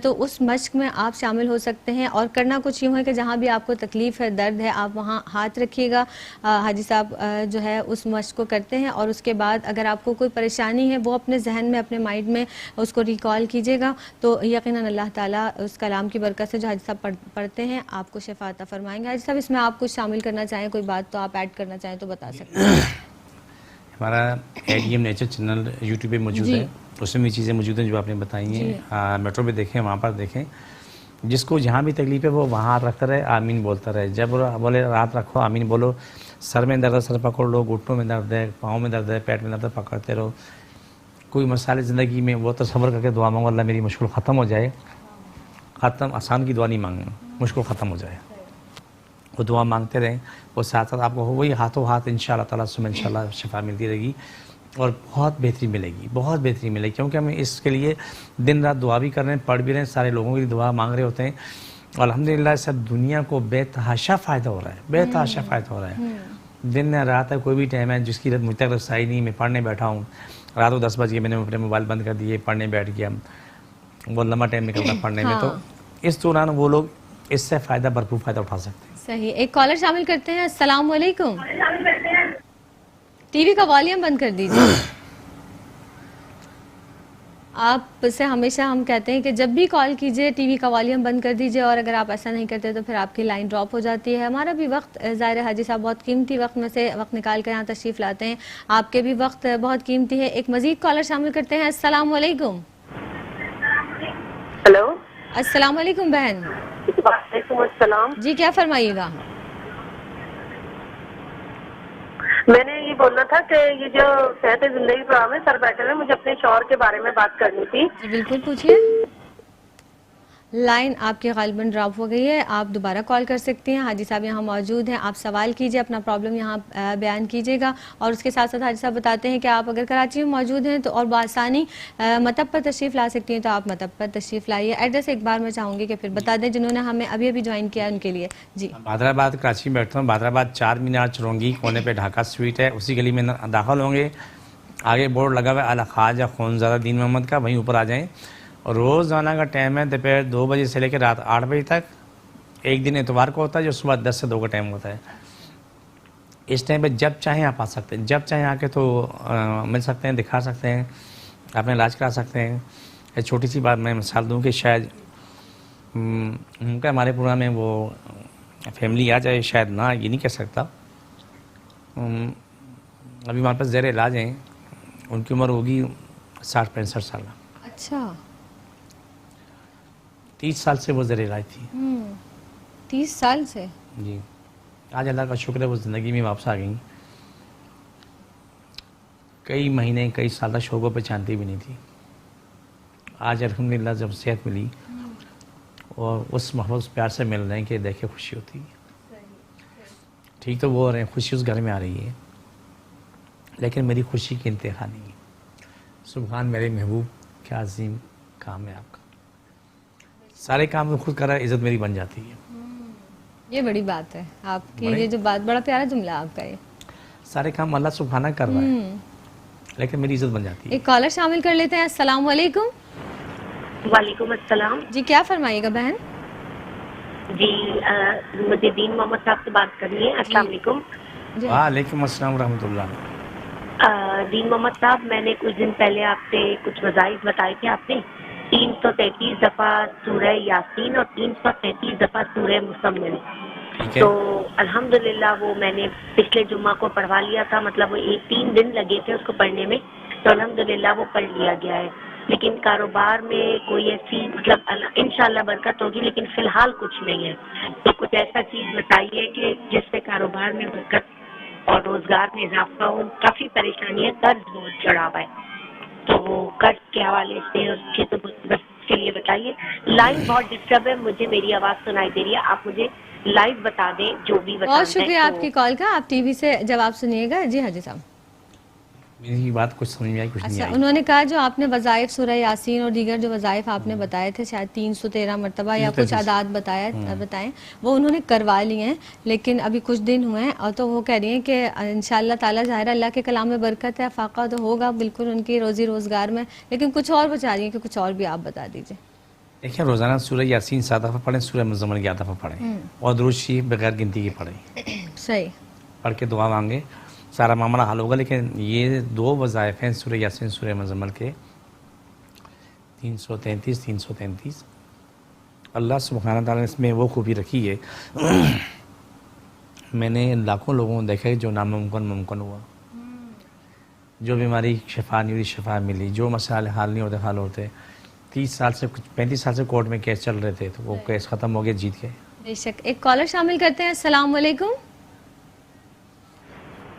تو اس مشق میں آپ شامل ہو سکتے ہیں. اور کرنا کچھ یوں ہے کہ جہاں بھی آپ کو تکلیف ہے, درد ہے, آپ وہاں ہاتھ رکھیے گا. حاجی صاحب جو ہے اس مشق کو کرتے ہیں, اور اس کے بعد اگر آپ کو کوئی پریشانی ہے وہ اپنے ذہن میں, اپنے مائنڈ میں اس کو ریکال کیجیے گا, تو یقیناً اللہ تعالیٰ اس کلام کی برکت سے جو حاجی صاحب پڑھتے ہیں آپ کو شفا عطا فرمائیں گے. حاجی صاحب اس میں آپ کچھ شامل کرنا چاہیں, کوئی بات تو آپ ایڈ کرنا چاہیں تو بتا سکتے ہیں. ہمارا ADM نیچر چینل یوٹیوب پہ موجود ہے, اس میں بھی چیزیں موجود ہیں جو آپ نے بتائی ہیں. میٹرو پہ دیکھیں, وہاں پر دیکھیں, جس کو جہاں بھی تکلیف ہے وہ وہاں رکھتا رہے, آمین بولتا رہے. جب بولے رات رکھو آمین بولو. سر میں درد ہے سر پکڑ لو, گھٹنوں میں درد ہے, پاؤں میں درد ہے, پیٹ میں درد ہے, پکڑتے رہو. کوئی مسائل زندگی میں وہ تصور کر کے دعا مانگو, اللہ میری مشکل ختم ہو جائے. ختم آسان کی دعا نہیں مانگنا, مشکل ختم ہو جائے, وہ دعا مانگتے رہیں. وہ ساتھ ساتھ آپ کو وہی ہاتھوں ہاتھ انشاءاللہ تعالیٰ سے انشاءاللہ شفا ملتی رہے گی, اور بہت بہتری ملے گی, بہت بہتری ملے گی. کیونکہ ہم اس کے لیے دن رات دعا بھی کر رہے ہیں, پڑھ بھی رہے ہیں, سارے لوگوں کی دعا مانگ رہے ہوتے ہیں. الحمدللہ سب دنیا کو بے تحاشا فائدہ ہو رہا ہے, بے تحاشا فائدہ ہو رہا ہے. دن ہے رات ہے کوئی بھی ٹائم ہے جس کی مجھ تک رسائی نہیں، میں پڑھنے بیٹھا ہوں رات کو 10 بج گئے میں نے اپنے موبائل بند کر دیے، پڑھنے بیٹھ گیا، وہ لمبا ٹائم نکلتا پڑھنے میں، تو اس دوران وہ لوگ اس سے فائدہ بھرپور فائدہ اٹھا سکتے ہیں. صحیح. ایک کالر شامل کرتے ہیں. السلام علیکم. ٹی وی کا والیوم بند کر دیجیے. آپ سے ہمیشہ ہم کہتے ہیں کہ جب بھی کال کیجئے ٹی وی کا والیوم بند کر دیجئے، اور اگر آپ ایسا نہیں کرتے تو پھر آپ کی لائن ڈراپ ہو جاتی ہے. ہمارا بھی وقت ظاہر ہے حاجی صاحب بہت قیمتی وقت میں سے وقت نکال کر یہاں تشریف لاتے ہیں، آپ کے بھی وقت بہت قیمتی ہے. ایک مزید کالر شامل کرتے ہیں. السلام علیکم. ہلو، السلام علیکم بہن. وعلیکم السلام. جی کیا فرمائیے گا؟ میں نے یہ بولنا تھا کہ یہ جو صحت زندگی پروگرام ہے سر بیٹھے ہوئے، مجھے اپنے شوہر کے بارے میں بات کرنی تھی. جی بالکل پوچھیے. لائن آپ کی غالباً ڈراپ ہو گئی ہے، آپ دوبارہ کال کر سکتی ہیں. حاجی صاحب یہاں موجود ہیں، آپ سوال کیجئے، اپنا پرابلم یہاں بیان کیجئے گا. اور اس کے ساتھ ساتھ حاجی صاحب بتاتے ہیں کہ آپ اگر کراچی میں موجود ہیں تو اور بآسانی مطب پر تشریف لا سکتی ہیں، تو آپ مطب پر تشریف لائیے. ایڈریس ایک بار میں چاہوں گی کہ پھر بتا دیں جنہوں نے ہمیں ابھی ابھی جوائن کیا ان کے لیے. جی بہادرآباد کراچی میں بیٹھتا ہوں، بہادرآباد 4 مینار چرونگی کونے پہ ڈھاکہ سویٹ ہے، اسی گلی میں داخل ہوں گے. آگے بورڈ لگا ہوا ہے الخواجہ خونزادہ دین محمد کا، وہیں اوپر آ جائیں. اور روزانہ کا ٹائم ہے دوپہر 2 بجے سے لے کے رات 8 بجے تک. ایک دن اتوار کو ہوتا ہے جو صبح 10 سے 2 کا ٹائم ہوتا ہے. اس ٹائم پہ جب چاہیں آپ آ سکتے ہیں، جب چاہیں آ کے تو مل سکتے ہیں، دکھا سکتے ہیں، اپنا علاج کرا سکتے ہیں. ایک چھوٹی سی بات میں مثال دوں کہ شاید ممکن ہمارے پروگرام میں وہ فیملی آ جائے، شاید نہ، یہ نہیں کہہ سکتا. ابھی ہمارے پاس زیر علاج ہیں، ان کی عمر ہوگی 60-65 سال. اچھا 30 سال سے وہ زیر علاج تھی. 30 سال سے؟ جی آج اللہ کا شکر ہے وہ زندگی میں واپس آ گئیں. کئی مہینے کئی سال تک شوگوں پہ چانتی بھی نہیں تھی. آج الحمدللہ جب صحت ملی اور اس محبت اس پیار سے مل رہے ہیں کہ دیکھے خوشی ہوتی ہے. ٹھیک تو وہ ہو رہے ہیں، خوشی اس گھر میں آ رہی ہے، لیکن میری خوشی کی انتہا نہیں ہے. سبحان میرے محبوب، کیا عظیم کام ہے آپ کا. سارے کام میں خود کر رہا ہے، عزت میری بن جاتی ہے. یہ بڑی بات ہے آپ کی، یہ جو بات، بڑا پیارا جملہ آپ کا. یہ سارے کام اللہ سبحانہ کر رہا ہے لیکن میری عزت بن جاتی ہے. ایک کالر شامل کر لیتے ہیں. السلام علیکم. وعلیکم السلام. جی کیا فرمائیے گا بہن؟ جی مجھے دین محمد صاحب سے بات کرنی ہے. السلام علیکم. وعلیکم السلام ورحمۃ اللہ. دین محمد صاحب، میں نے کچھ دن پہلے آپ سے کچھ وظائف بتائے تھے. آپ نے 333 دفعہ سورہ یاسین اور 333 دفعہ سورہ مزمل. تو الحمدللہ وہ میں نے پچھلے جمعہ کو پڑھوا لیا تھا، مطلب وہ 3 دن لگے تھے اس کو پڑھنے میں، تو الحمدللہ وہ پڑھ لیا گیا ہے. لیکن کاروبار میں کوئی ایسی مطلب انشاءاللہ برکت ہوگی، لیکن فی الحال کچھ نہیں ہے. تو کچھ ایسا چیز بتائیے کہ جس سے کاروبار میں برکت اور روزگار میں اضافہ ہو. کافی پریشانی ہے، قرض بہت چڑھا ہوا ہے، تو وہ قرض کے حوالے سے اس کے تو بس کے لیے بتائیے. لائن بہت ڈسٹرب ہے، مجھے میری آواز سنائی دے رہی ہے، آپ مجھے لائیو بتا دیں جو بھی بتانا ہے. بہت شکریہ آپ کی کال کا. آپ ٹی وی سے جواب سنیے گا. جی حاجی صاحب میری بات کچھ سمجھ میں آئی، کچھ نہیں اچھا آئی. انہوں نے کہا جو آپ نے وظائف سورہ یاسین اور دیگر جو وظائف آپ نے بتائے تھے، شاید 313 مرتبہ یا کچھ اعداد بتائیں، وہ انہوں نے کروا لیے ہیں، لیکن ابھی کچھ دن ہوئے ہیں. اور تو وہ کہہ رہی ہیں کہ انشاءاللہ تعالیٰ ظاہر اللہ کے کلام میں برکت ہے، فاقہ تو ہوگا بالکل ان کی روزی روزگار میں، لیکن کچھ اور بچا رہی ہیں کہ کچھ اور بھی آپ بتا دیجیے. دیکھیں روزانہ سورہ یاسین 7 دفعہ پڑھیں، سورہ مزمل 11 دفعہ پڑھیں، اور درود شریف بغیر گنتی کی پڑھیں. صحیح پڑھ کے دعا مانگے، سارا معاملہ حل ہوگا. لیکن یہ 2 وظائف ہیں سورہ یاسین سورہ مزمل کے 333. اللہ سبحانہ تعالیٰ نے اس میں وہ خوبی رکھی ہے، میں نے لاکھوں لوگوں کو دیکھا ہے جو ناممکن ممکن ہوا، جو بیماری شفا نہیں ہوئی شفا ملی، جو مسائل حل نہیں ہوتے حل ہوتے. 30 سال سے 35 سال سے کورٹ میں کیس چل رہے تھے، تو وہ کیس ختم ہو گئے، جیت گئے. بے شک. ایک کالر شامل کرتے ہیں. السلام علیکم.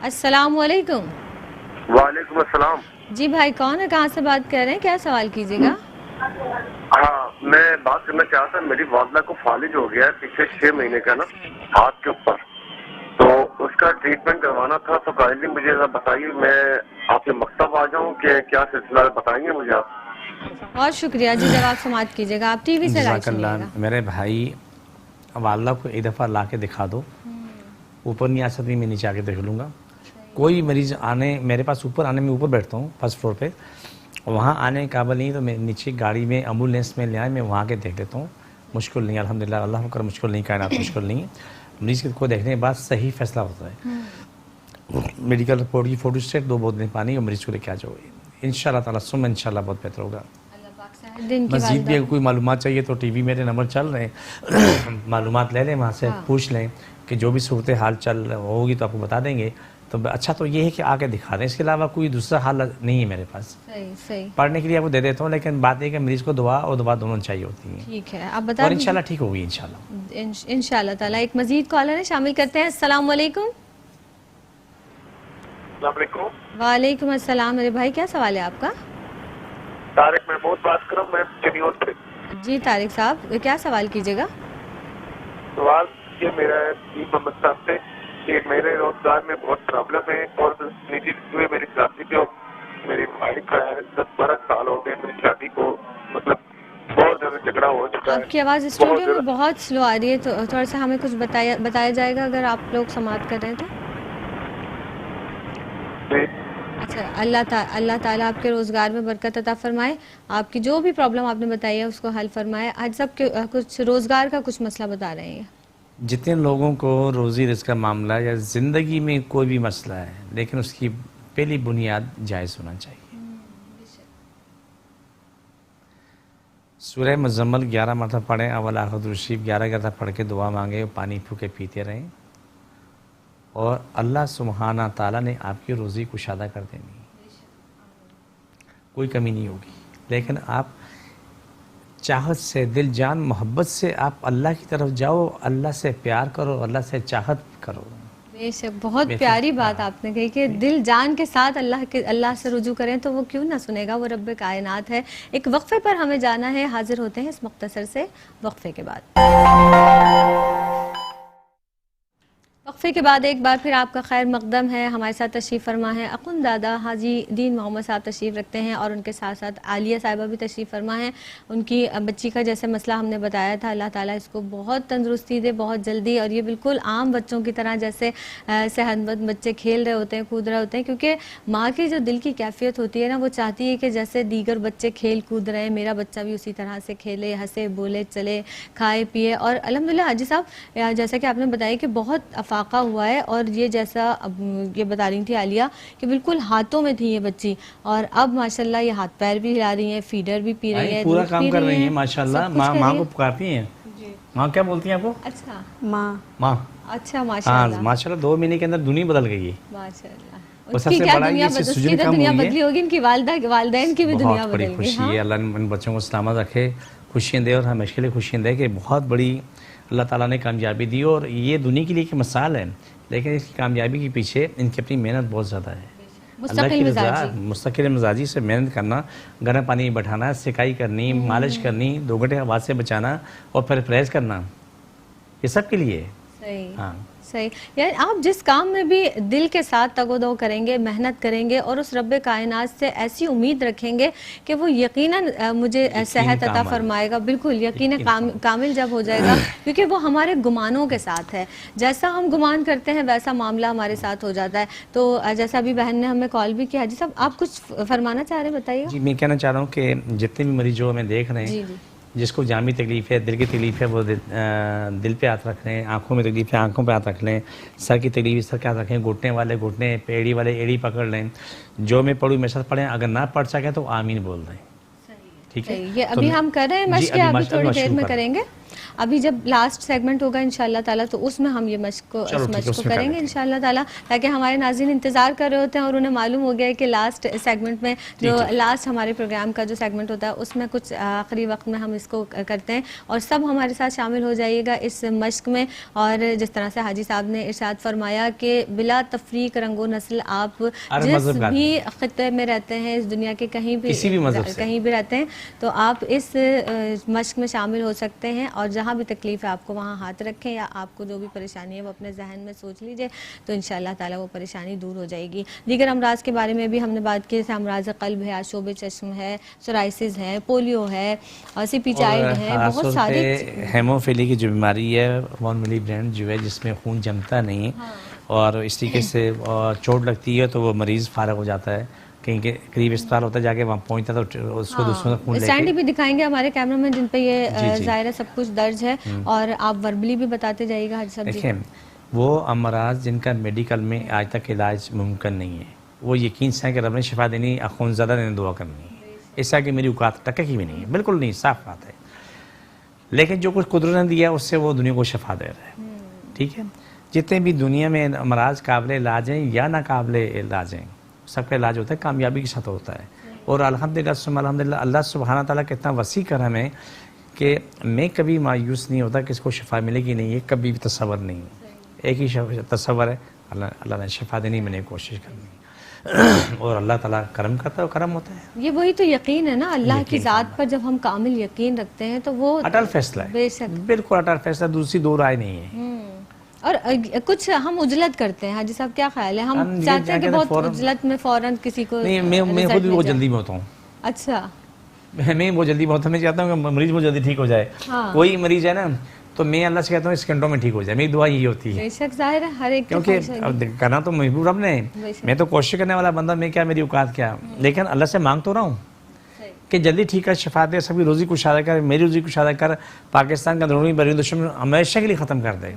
السلام علیکم. وعلیکم السلام. جی بھائی کون ہے، کہاں سے بات کر رہے ہیں، کیا سوال کیجیے گا؟ ہاں میں بات کرنا چاہتا، میری والدہ کو فالج ہو گیا ہے پچھلے 6 مہینے کا نا ہاتھ کے اوپر، تو اس کا ٹریٹمنٹ کروانا تھا. تو کائنڈلی مجھے بتائیے، میں آپ کے مکتب آ جاؤں کہ کیا سلسلہ بتائیں گے مجھے آپ؟ بہت شکریہ. جی جواب سماعت کیجیے گا. آپ ٹی وی سے لائیو جزاک سنیے اللہ. گا. میرے بھائی والدہ کو ایک دفعہ لا کے دکھا دو، اوپر نہیں آ سکتی, میں نیچے آ کے دیکھ لوں گا. کوئی مریض آنے میرے پاس اوپر آنے میں اوپر بیٹھتا ہوں فرسٹ فلور پہ, وہاں آنے قابل نہیں تو میں نیچے گاڑی میں ایمبولینس میں لے آئے, میں وہاں کے دیکھ لیتا ہوں. مشکل نہیں, الحمدللہ, اللہ کا مشکل نہیں, کائنات مشکل نہیں ہے. مریض کو دیکھنے کے بعد صحیح فیصلہ ہوتا ہے. میڈیکل رپورٹ کی فوٹو اسٹیٹ, 2 بوتلیں پانی اور مریض کو لے کے آ جاؤ. انشاءاللہ تعالیٰ سم انشاءاللہ بہت بہتر ہوگا. مزید بھی اگر کوئی معلومات چاہیے تو ٹی وی میرے نمبر چل رہے ہیں, معلومات لے لیں, وہاں سے پوچھ لیں کہ جو بھی صورتحال چل ہوگی تو آپ کو بتا دیں گے. تو اچھا تو یہ ہے کہ آ کے دکھا دیں, اس کے علاوہ کوئی دوسرا حال نہیں ہے میرے پاس. پڑھنے کے لیے آپ کو دے دیتا ہوں, لیکن بات یہ کہ مریض کو دعا اور دعا دونوں چاہیے ہوتی ہیں. ٹھیک ہے, آپ بتا اور انشاءاللہ ٹھیک ہوگی انشاءاللہ. انشاءاللہ تعالیٰ. ایک مزید کالر ہے, شامل کرتے ہیں. السلام علیکم. السلام علیکم. وعلیکم السلام. میرے بھائی کیا سوال ہے آپ کا؟ طارق محمود بات کر رہا ہوں, میں چنیور سے. جی طارق صاحب, کیا سوال کیجیے گا؟ سوال یہ میرا ہے دین محمد صاحب سے کہ میرے روزگار میں بہت پرابلم ہے, اور نجی ہوئے میری شادی جو میری بھائی کا ہے 10-12 سال ہو گئے میری شادی کو, مطلب بہت زیادہ جھگڑا ہو چکا ہے. آپ کی آواز اسٹوڈیو میں بہت سلو آ رہی ہے, تو تھوڑا سا ہمیں کچھ بتایا جائے گا اگر آپ لوگ سماعت کر رہے ہیں تو. اچھا, اللہ تعالیٰ آپ کے روزگار میں برکت عطا فرمائے. آپ کی جو بھی پرابلم آپ نے بتائی ہے اس کو حل فرمائے. آج سب کچھ روزگار کا کچھ مسئلہ بتا رہے ہیں. جتنے لوگوں کو روزی رزق کا معاملہ یا زندگی میں کوئی بھی مسئلہ ہے, لیکن اس کی پہلی بنیاد جائز ہونا چاہیے. سورہ مزمل 11 مرتبہ پڑھیں, اول آخر درود شریف 11 مرتبہ پڑھ کے دعا مانگے, پانی پھوکے پیتے رہیں, اور اللہ سبحانہ تعالیٰ نے آپ کی روزی کشادہ کر دینی, کوئی کمی نہیں ہوگی. لیکن آپ چاہت سے, دل جان محبت سے آپ اللہ کی طرف جاؤ, اللہ سے پیار کرو, اللہ سے چاہت کرو. بے شک, بہت پیاری بات آپ نے کہی کہ دل جان کے ساتھ اللہ سے رجوع کریں تو وہ کیوں نہ سنے گا, وہ رب کائنات ہے. ایک وقفے پر ہمیں جانا ہے, حاضر ہوتے ہیں اس مختصر سے وقفے کے بعد. وقفے کے بعد ایک بار پھر آپ کا خیر مقدم ہے. ہمارے ساتھ تشریف فرما ہے اخوند دادا حاجی دین محمد صاحب تشریف رکھتے ہیں, اور ان کے ساتھ ساتھ عالیہ صاحبہ بھی تشریف فرما ہیں. ان کی بچی کا جیسے مسئلہ ہم نے بتایا تھا, اللہ تعالیٰ اس کو بہت تندرستی دے بہت جلدی, اور یہ بالکل عام بچوں کی طرح جیسے صحت مند بچے کھیل رہے ہوتے ہیں, کود رہے ہوتے ہیں, کیونکہ ماں کی جو دل کی کیفیت ہوتی ہے نا, وہ چاہتی ہے کہ جیسے دیگر بچے کھیل کود رہے ہیں میرا بچہ بھی اسی طرح سے کھیلے, ہنسے بولے, چلے, کھائے پیے. اور الحمدللہ حاجی صاحب جیسا کہ آپ نے بتایا کہ بہت افاقہ ہوا ہے, اور یہ جیسا یہ بتا رہی تھی عالیہ کہ بالکل ہاتھوں میں تھی یہ بچی, اور اب ماشاءاللہ یہ ہاتھ پیر بھی ہلا رہی ہیں, فیڈر بھی پی رہی ہے, پورا کام کر رہی ہیں ماشاءاللہ. ماں کو پکارتی ہیں, ماں کیا بولتی ہیں آپ کو؟ اچھا ماں. اچھا ماشاءاللہ, ماشاءاللہ 2 مہینے کے اندر دنیا بدل گئی ہے ماشاءاللہ. اس کی کیا دنیا بدلی ہوگی, ان کی والدین کی بھی دنیا بدل گئی. بہت بڑی خوشی ہے, اللہ ان بچوں کو سلامت رکھے, خوشیاں دے, اور ہمیشہ کے لیے خوشیاں دے کہ بہت بڑی اللہ تعالیٰ نے کامیابی دی. اور یہ دنیا کے لیے ایک مثال ہے, لیکن اس کی کامیابی کے پیچھے ان کی اپنی محنت بہت زیادہ ہے. اللہ کی رضا, مستقل مزاجی سے محنت کرنا, گرم پانی میں بٹھانا, سکائی کرنی, مالش کرنی, 2 گھنٹے آواز سے بچانا, اور پھر پریز کرنا, یہ سب کے لیے. ہاں صحیح. یعنی آپ جس کام میں بھی دل کے ساتھ تگ و دو کریں گے, محنت کریں گے, اور اس رب کائنات سے ایسی امید رکھیں گے کہ وہ یقیناً مجھے صحت عطا فرمائے گا, بالکل یقین کامل جب ہو جائے گا, کیونکہ وہ ہمارے گمانوں کے ساتھ ہے. جیسا ہم گمان کرتے ہیں ویسا معاملہ ہمارے ساتھ ہو جاتا ہے. تو جیسا ابھی بہن نے ہمیں کال بھی کیا. جی صاحب آپ کچھ فرمانا چاہ رہے ہیں, بتائیے. جی میں کہنا چاہ رہا ہوں کہ جتنے بھی مریض جو ہمیں دیکھ رہے ہیں, جس کو جامعی تکلیف ہے, دل کی تکلیف ہے, وہ دل پہ ہاتھ رکھ لیں, آنکھوں میں تکلیف ہے آنکھوں پہ ہاتھ رکھ لیں, سر کی تکلیف ہے سر کے ہاتھ رکھیں, گھٹنے والے گھٹنے, پیڑی والے ایڑی پکڑ لیں. جو میں پڑھوں میں ساتھ پڑھیں, اگر نہ پڑھ سکیں تو آمین بول دیں. ٹھیک ہے, یہ ابھی ہم کر رہے ہیں مشق, ابھی تھوڑی دیر میں کریں گے. ابھی جب لاسٹ سیگمنٹ ہوگا انشاءاللہ تعالیٰ تو اس میں ہم یہ مشق کو کریں گے انشاءاللہ تعالیٰ, تاکہ ہمارے ناظرین انتظار کر رہے ہوتے ہیں اور انہیں معلوم ہو گیا ہے کہ لاسٹ سیگمنٹ میں جو لاسٹ ہمارے پروگرام کا جو سیگمنٹ ہوتا ہے اس میں کچھ آخری وقت میں ہم اس کو کرتے ہیں, اور سب ہمارے ساتھ شامل ہو جائیے گا اس مشق میں. اور جس طرح سے حاجی صاحب نے ارشاد فرمایا کہ بلا تفریق رنگ و نسل, آپ جس بھی خطے میں رہتے ہیں اس دنیا کے کہیں بھی رہتے ہیں تو آپ اس مشق میں شامل ہو سکتے ہیں, اور جہاں جہاں بھی تکلیف ہے آپ کو وہاں ہاتھ رکھیں، یا آپ کو جو بھی پریشانی ہے وہ اپنے ذہن میں سوچ لیجئے تو انشاءاللہ تعالیٰ وہ پریشانی دور ہو جائے گی. دیگر امراض کے بارے میں بھی ہم نے بات کی، جیسے امراض قلب ہے، آشوب چشم ہے، سورائسس ہے، پولیو ہے، سی پی چائلڈ ہے، بہت سارے. ہیموفیلی کی جو بیماری ہے، وان ملی برینڈ جو ہے جس میں خون جمتا نہیں اور اس طریقے سے چوٹ لگتی ہے تو وہ مریض فارغ ہو جاتا ہے، کہیں کے قریب اسپتال ہوتا ہے جا کے وہاں پہنچتا تو اس کو دوسروں سے خون لے اسٹینڈ کے. بھی دکھائیں گے ہمارے کیمرہ مین جن پہ یہ ظاہر ہے سب کچھ درج ہے، اور آپ وربلی بھی بتاتے جائیے گا حاجی صاحب. دیکھیں وہ امراض جن کا میڈیکل میں آج تک علاج ممکن نہیں ہے، وہ یقین سے ہے کہ رب نے شفا دینی، اخون زیادہ نے دعا کرنی ہے، ایسا کہ میری اوقات تک کی بھی نہیں ہے، بالکل نہیں، صاف بات ہے. لیکن جو کچھ قدرت نے دیا اس سے وہ دنیا کو شفا دے رہا ہے. ٹھیک ہے، جتنے بھی دنیا میں امراض قابل علاج ہیں یا ناقابل علاج ہیں، سب کا علاج ہوتا ہے، کامیابی کے ساتھ ہوتا ہے. اور الحمدللہ اللہ سبحانہ تعالیٰ کا اتنا وسیع کرم ہے کہ میں کبھی مایوس نہیں ہوتا کہ اس کو شفا ملے گی نہیں، یہ کبھی بھی تصور نہیں. ایک ہی تصور ہے، اللہ نے شفا دینی، میں نے کوشش کرنی، اور اللہ تعالیٰ کرم کرتا ہے، کرم ہوتا ہے. یہ وہی تو یقین ہے نا اللہ کی ذات پر، جب ہم کامل یقین رکھتے ہیں تو وہ اٹل فیصلہ ہے، بے شک بالکل اٹل فیصلہ، دوسری دو رائے نہیں ہے. اور کچھ ہم اجلت کرتے ہیں حاجی صاحب، کیا خیال ہے؟ ہم چاہتے ہیں کہ بہت اجلت میں فوراً کسی کو نہیں، میں خود بھی بہت جلدی میں ہوتا ہوں. اچھا، میں بہت جلدی بہت، میں چاہتا ہوں کہ مریض بہت جلدی ٹھیک ہو جائے. کوئی مریض ہے نا تو میں اللہ سے کہتا ہوں اس گھنٹوں میں ٹھیک ہو جائے، میری دعا یہی ہوتی ہے. بے شک ظاہر ہے ہر ایک کیونکہ کرنا تو محبوب رب نے، میں تو کوشش کرنے والا بندہ، میں کیا میری اوقات کیا، لیکن اللہ سے مانگ تو رہا ہوں کہ جلدی ٹھیک کر، شفا دے، سب کی روزی کو شادہ کر، میری روزی کو شادہ کر، پاکستان کا اندرونی بیرونی دشمن ہمیشہ کے لیے ختم کر دے،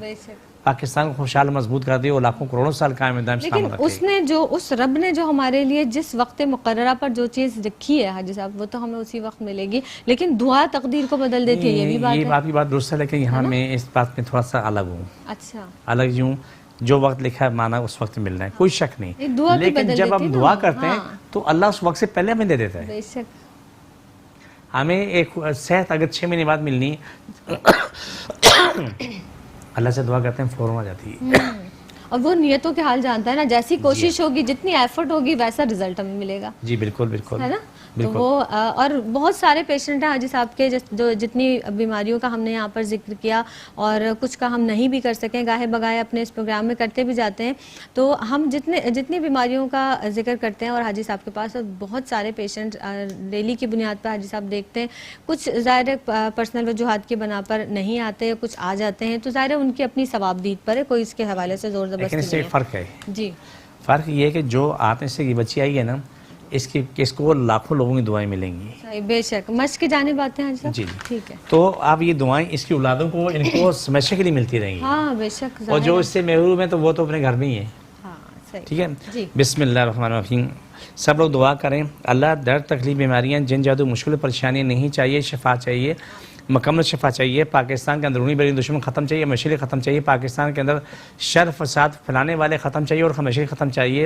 پاکستان کو خوشحال مضبوط کر دے اور لاکھوں کروڑوں سال قائم دائم لیکن سلامت رکھے. اس نے جو اس رب نے جو ہمارے لیے جس وقت مقررہ پر جو چیز رکھی ہے حاجی صاحب وہ تو ہمیں اسی وقت ملے گی، لیکن دعا تقدیر کو بدل دیتی ہے، یہ بھی بات ہے. یہ آپ کی بات درست ہے، لیکن یہاں میں اس بات میں تھوڑا سا الگ ہوں. اچھا، الگ یوں جو وقت لکھا ہے مانا اس وقت ملنا ہے، کوئی شک نہیں، دعا بھی لیکن بدل جب دیتی ہم ہے دعا نا. کرتے ہیں تو اللہ اس وقت سے پہلے ہمیں دے دیتا ہے. بے شک ہمیں ایک صحت اگر 6 مہینے بعد ملنی، اللہ سے دعا کرتے ہیں فوراً آ جاتی ہے. اور وہ نیتوں کے حال جانتا ہے نا، جیسی کوشش ہوگی، جتنی ایفرٹ ہوگی ویسا رزلٹ ہمیں ملے گا. جی بالکل بالکل ہے نا. تو وہ اور بہت سارے پیشنٹ ہیں حاجی صاحب کے جو جتنی بیماریوں کا ہم نے یہاں پر ذکر کیا اور کچھ کا ہم نہیں بھی کر سکیں، گاہے بگاہے اپنے اس پروگرام میں کرتے بھی جاتے ہیں، تو ہم جتنی بیماریوں کا ذکر کرتے ہیں اور حاجی صاحب کے پاس بہت سارے پیشنٹ ڈیلی کی بنیاد پر حاجی صاحب دیکھتے ہیں، کچھ ظاہر پرسنل وجوہات کی بنا پر نہیں آتے، کچھ آ جاتے ہیں، تو ظاہر ان کی اپنی ثواب دید پر ہے، کوئی اس کے حوالے سے زور زبردستی نہیں ہے. لیکن اس سے فرق ہے. جی فرق یہ ہے کہ جو آتے سے یہ بچی آئی ہے نا، اس کو لاکھوں لوگوں کی دعائیں ملیں گی. صحیح، بے شک مشق کی جانب آتے ہیں حاجی صاحب. جی ٹھیک ہے. تو آپ یہ دعائیں اس کی اولادوں کو ان کو ہمیشہ کے لیے ملتی رہیں گی. ہاں بے شک. اور جو اس سے محروم ہے تو وہ تو اپنے گھر میں ہی ہے. ہاں صحیح. ٹھیک ہے. جی بسم اللہ الرحمن الرحیم. سب لوگ دعا کریں. اللہ درد تکلیف بیماریاں جن جادو مشکل پریشانیاں نہیں چاہیے، شفا چاہیے، مکمل شفا چاہیے. پاکستان کے اندرونی بیرونی دشمن ختم چاہیے، مشکلیں ختم چاہیے. پاکستان کے اندر شر فساد پھیلانے والے ختم چاہیے اور ہمیشہ ختم چاہیے.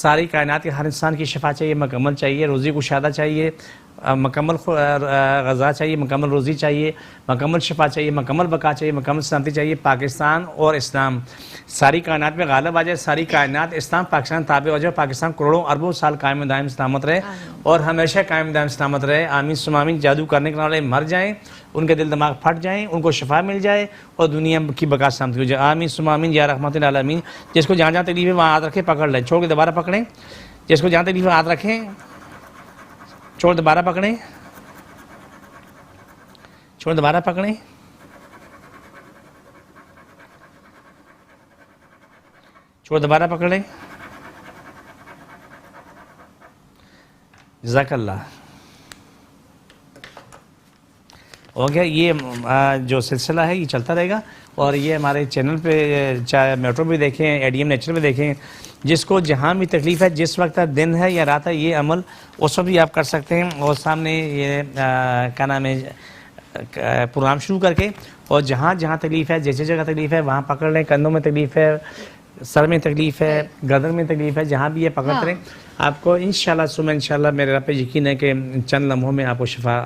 ساری کائنات کے ہر انسان کی شفا چاہیے، مکمل چاہیے. روزی کشادہ چاہیے، مکمل غذا چاہیے، مکمل روزی چاہیے، مکمل شفا چاہیے، مکمل بقا چاہیے، مکمل سلامتی چاہیے. پاکستان اور اسلام ساری کائنات میں غالب آ جائے، ساری کائنات اسلام پاکستان تابع ہو جائے، پاکستان کروڑوں اربوں سال قائم دائم سلامت رہے اور ہمیشہ قائم دائم سلامت رہے. آمین ثم آمین. جادو کرنے کے والے مر جائیں، ان کے دل دماغ پھٹ جائیں، ان کو شفا مل جائے اور دنیا کی بقا سلامتی ہو جائے. آمین ثم آمین یا رحمت العالمین. جس کو جہاں جہاں تکلیف ہے وہاں ہاتھ رکھے، پکڑ لیں، چھوڑ کے دوبارہ پکڑیں. جس کو جہاں تکلیف ہے ہاتھ رکھیں، چھوڑ دوبارہ پکڑیں، چھوڑ دوبارہ پکڑیں، چھوڑ دوبارہ پکڑیں. جزاک اللہ. ہو گیا. یہ جو سلسلہ ہے یہ چلتا رہے گا اور یہ ہمارے چینل پہ چاہے میٹرو بھی دیکھیں، ایڈیم نیچر بھی دیکھیں، جس کو جہاں بھی تکلیف ہے، جس وقت دن ہے یا رات ہے، یہ عمل اس وقت بھی آپ کر سکتے ہیں. اور سامنے یہ کیا نام ہے پروگرام شروع کر کے، اور جہاں جہاں تکلیف ہے، جیسے جگہ تکلیف ہے وہاں پکڑ لیں. کندھوں میں تکلیف ہے، سر میں تکلیف ہے، گردن میں تکلیف ہے، جہاں بھی یہ پکڑتے رہیں. آپ کو انشاءاللہ انشاءاللہ میرے رب پہ یقین ہے کہ چند لمحوں میں آپ کو شفا